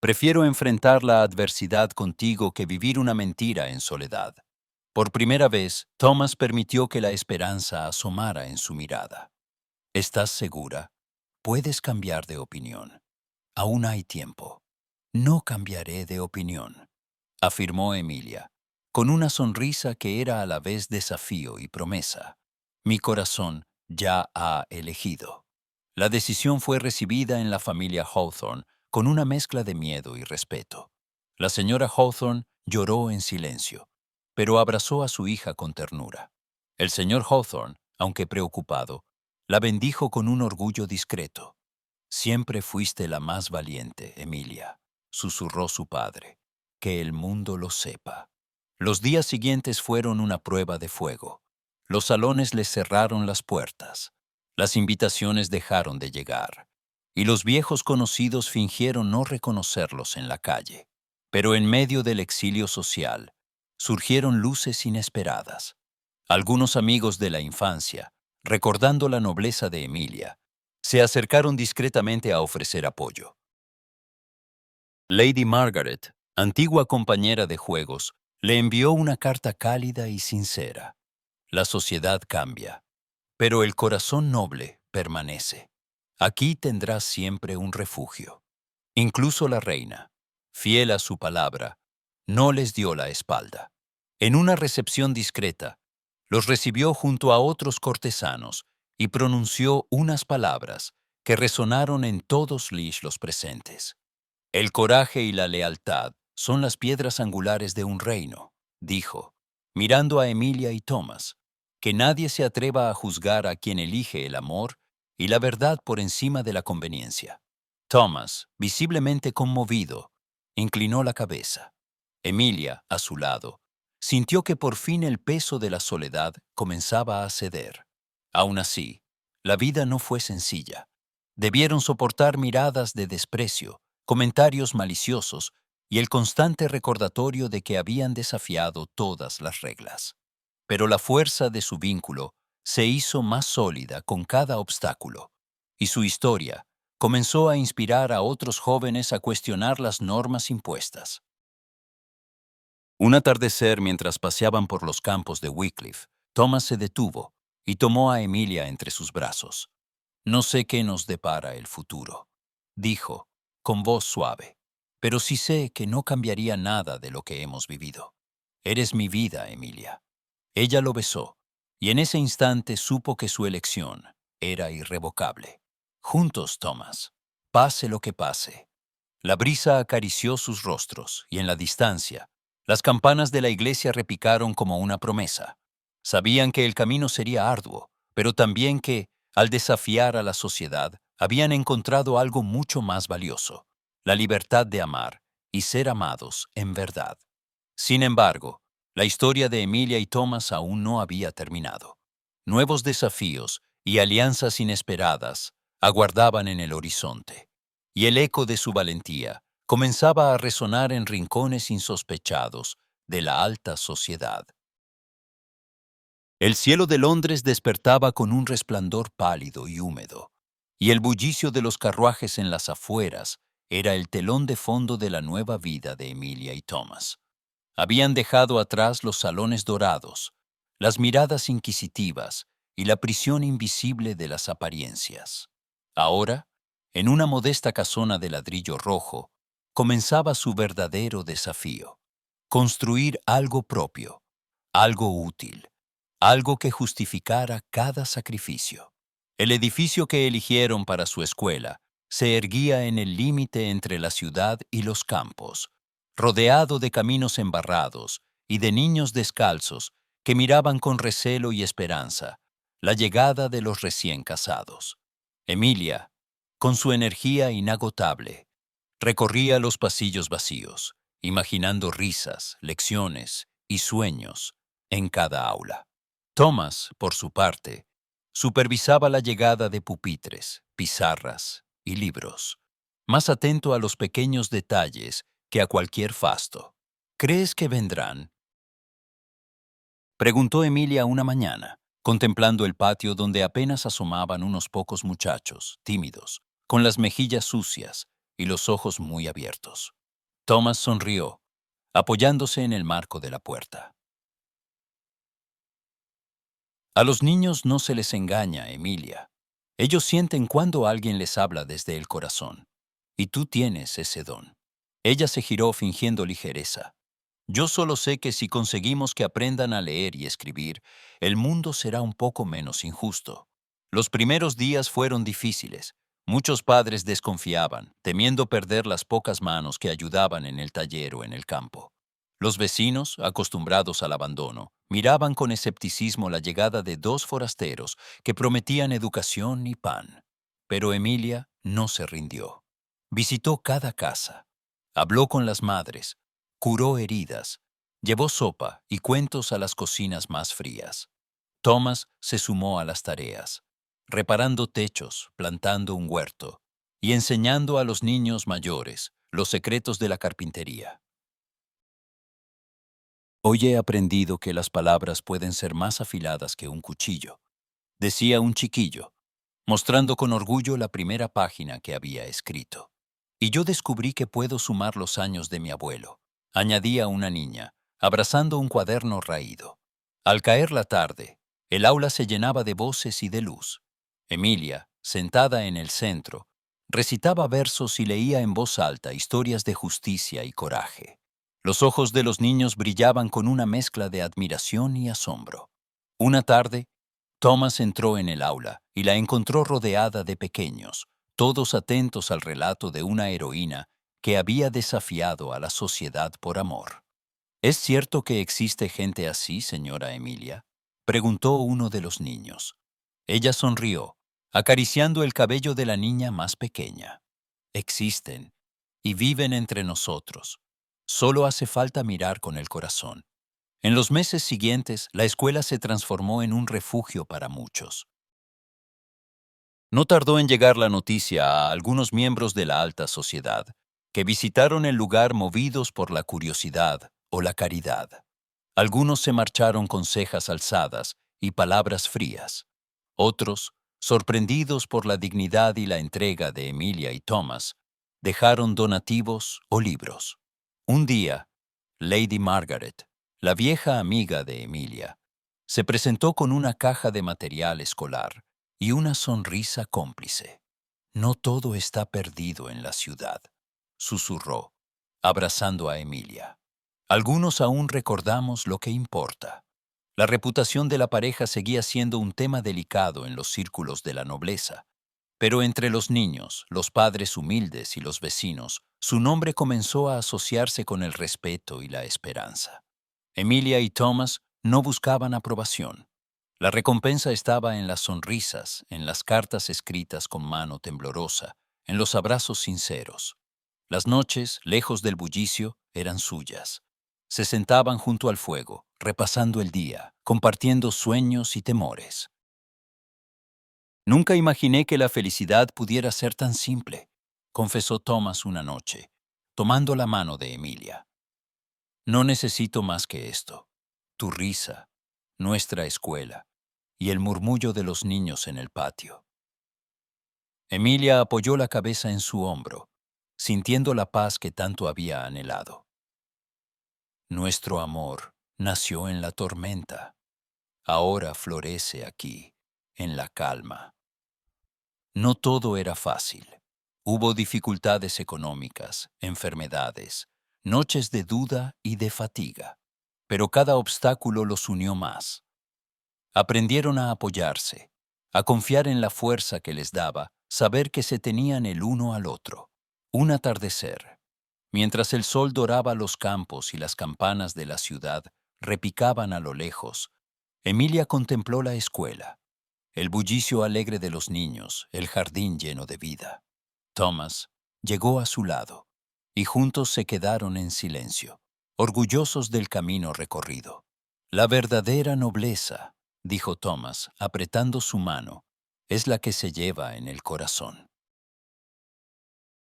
Prefiero enfrentar la adversidad contigo que vivir una mentira en soledad. Por primera vez, Thomas permitió que la esperanza asomara en su mirada. ¿Estás segura? Puedes cambiar de opinión. Aún hay tiempo. No cambiaré de opinión, afirmó Emilia, con una sonrisa que era a la vez desafío y promesa. Mi corazón ya ha elegido. La decisión fue recibida en la familia Hawthorne con una mezcla de miedo y respeto. La señora Hawthorne lloró en silencio, pero abrazó a su hija con ternura. El señor Hawthorne, aunque preocupado, la bendijo con un orgullo discreto. Siempre fuiste la más valiente, Emilia, susurró su padre. Que el mundo lo sepa. Los días siguientes fueron una prueba de fuego. Los salones les cerraron las puertas. Las invitaciones dejaron de llegar. Y los viejos conocidos fingieron no reconocerlos en la calle. Pero en medio del exilio social, surgieron luces inesperadas. Algunos amigos de la infancia, recordando la nobleza de Emilia, se acercaron discretamente a ofrecer apoyo. Lady Margaret, antigua compañera de juegos, le envió una carta cálida y sincera. La sociedad cambia, pero el corazón noble permanece. Aquí tendrás siempre un refugio. Incluso la reina, fiel a su palabra, no les dio la espalda. En una recepción discreta, los recibió junto a otros cortesanos y pronunció unas palabras que resonaron en todos los presentes. El coraje y la lealtad son las piedras angulares de un reino, dijo, mirando a Emilia y Thomas, que nadie se atreva a juzgar a quien elige el amor y la verdad por encima de la conveniencia. Thomas, visiblemente conmovido, inclinó la cabeza. Emilia, a su lado, sintió que por fin el peso de la soledad comenzaba a ceder. Aún así, la vida no fue sencilla. Debieron soportar miradas de desprecio, comentarios maliciosos y el constante recordatorio de que habían desafiado todas las reglas. Pero la fuerza de su vínculo se hizo más sólida con cada obstáculo, y su historia comenzó a inspirar a otros jóvenes a cuestionar las normas impuestas. Un atardecer mientras paseaban por los campos de Wycliffe, Thomas se detuvo y tomó a Emilia entre sus brazos. No sé qué nos depara el futuro, dijo, con voz suave, pero sí sé que no cambiaría nada de lo que hemos vivido. Eres mi vida, Emilia. Ella lo besó, y en ese instante supo que su elección era irrevocable. Juntos, Thomas, pase lo que pase. La brisa acarició sus rostros, y en la distancia, las campanas de la iglesia repicaron como una promesa. Sabían que el camino sería arduo, pero también que, al desafiar a la sociedad, habían encontrado algo mucho más valioso, la libertad de amar y ser amados en verdad. Sin embargo, la historia de Emilia y Thomas aún no había terminado. Nuevos desafíos y alianzas inesperadas aguardaban en el horizonte, y el eco de su valentía comenzaba a resonar en rincones insospechados de la alta sociedad. El cielo de Londres despertaba con un resplandor pálido y húmedo, y el bullicio de los carruajes en las afueras era el telón de fondo de la nueva vida de Emilia y Thomas. Habían dejado atrás los salones dorados, las miradas inquisitivas y la prisión invisible de las apariencias. Ahora, en una modesta casona de ladrillo rojo, comenzaba su verdadero desafío: construir algo propio, algo útil, algo que justificara cada sacrificio. El edificio que eligieron para su escuela se erguía en el límite entre la ciudad y los campos, rodeado de caminos embarrados y de niños descalzos que miraban con recelo y esperanza la llegada de los recién casados. Emilia, con su energía inagotable, recorría los pasillos vacíos, imaginando risas, lecciones y sueños en cada aula. Thomas, por su parte, supervisaba la llegada de pupitres, pizarras y libros, más atento a los pequeños detalles que a cualquier fasto. ¿Crees que vendrán? Preguntó Emilia una mañana, contemplando el patio donde apenas asomaban unos pocos muchachos, tímidos, con las mejillas sucias y los ojos muy abiertos. Thomas sonrió, apoyándose en el marco de la puerta. A los niños no se les engaña, Emilia. Ellos sienten cuando alguien les habla desde el corazón. Y tú tienes ese don. Ella se giró fingiendo ligereza. Yo solo sé que si conseguimos que aprendan a leer y escribir, el mundo será un poco menos injusto. Los primeros días fueron difíciles. Muchos padres desconfiaban, temiendo perder las pocas manos que ayudaban en el taller o en el campo. Los vecinos, acostumbrados al abandono, miraban con escepticismo la llegada de dos forasteros que prometían educación y pan. Pero Emilia no se rindió. Visitó cada casa, habló con las madres, curó heridas, llevó sopa y cuentos a las cocinas más frías. Thomas se sumó a las tareas, reparando techos, plantando un huerto y enseñando a los niños mayores los secretos de la carpintería. Hoy he aprendido que las palabras pueden ser más afiladas que un cuchillo, decía un chiquillo, mostrando con orgullo la primera página que había escrito. Y yo descubrí que puedo sumar los años de mi abuelo, añadía una niña, abrazando un cuaderno raído. Al caer la tarde, el aula se llenaba de voces y de luz. Emilia, sentada en el centro, recitaba versos y leía en voz alta historias de justicia y coraje. Los ojos de los niños brillaban con una mezcla de admiración y asombro. Una tarde, Thomas entró en el aula y la encontró rodeada de pequeños, todos atentos al relato de una heroína que había desafiado a la sociedad por amor. ¿Es cierto que existe gente así, señora Emilia?, preguntó uno de los niños. Ella sonrió, acariciando el cabello de la niña más pequeña. Existen, y viven entre nosotros. Solo hace falta mirar con el corazón. En los meses siguientes, la escuela se transformó en un refugio para muchos. No tardó en llegar la noticia a algunos miembros de la alta sociedad, que visitaron el lugar movidos por la curiosidad o la caridad. Algunos se marcharon con cejas alzadas y palabras frías. Otros, sorprendidos por la dignidad y la entrega de Emilia y Thomas, dejaron donativos o libros. Un día, Lady Margaret, la vieja amiga de Emilia, se presentó con una caja de material escolar y una sonrisa cómplice. No todo está perdido en la ciudad, susurró, abrazando a Emilia. Algunos aún recordamos lo que importa. La reputación de la pareja seguía siendo un tema delicado en los círculos de la nobleza, pero entre los niños, los padres humildes y los vecinos, su nombre comenzó a asociarse con el respeto y la esperanza. Emilia y Thomas no buscaban aprobación. La recompensa estaba en las sonrisas, en las cartas escritas con mano temblorosa, en los abrazos sinceros. Las noches, lejos del bullicio, eran suyas. Se sentaban junto al fuego, repasando el día, compartiendo sueños y temores. Nunca imaginé que la felicidad pudiera ser tan simple, confesó Thomas una noche, tomando la mano de Emilia. No necesito más que esto: tu risa, nuestra escuela y el murmullo de los niños en el patio. Emilia apoyó la cabeza en su hombro, sintiendo la paz que tanto había anhelado. Nuestro amor nació en la tormenta, ahora florece aquí, en la calma. No todo era fácil. Hubo dificultades económicas, enfermedades, noches de duda y de fatiga, pero cada obstáculo los unió más. Aprendieron a apoyarse, a confiar en la fuerza que les daba saber que se tenían el uno al otro. Un atardecer, mientras el sol doraba los campos y las campanas de la ciudad repicaban a lo lejos, Emilia contempló la escuela, el bullicio alegre de los niños, el jardín lleno de vida. Thomas llegó a su lado, y juntos se quedaron en silencio, orgullosos del camino recorrido. La verdadera nobleza dijo Thomas, apretando su mano. Es la que se lleva en el corazón.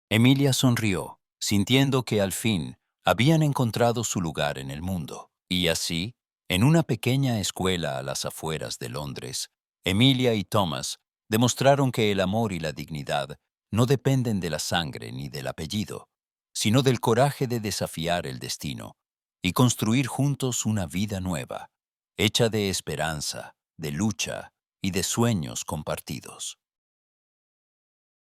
Emilia sonrió, sintiendo que al fin habían encontrado su lugar en el mundo. Y así, en una pequeña escuela a las afueras de Londres, Emilia y Thomas demostraron que el amor y la dignidad no dependen de la sangre ni del apellido, sino del coraje de desafiar el destino y construir juntos una vida nueva, hecha de esperanza, de lucha y de sueños compartidos.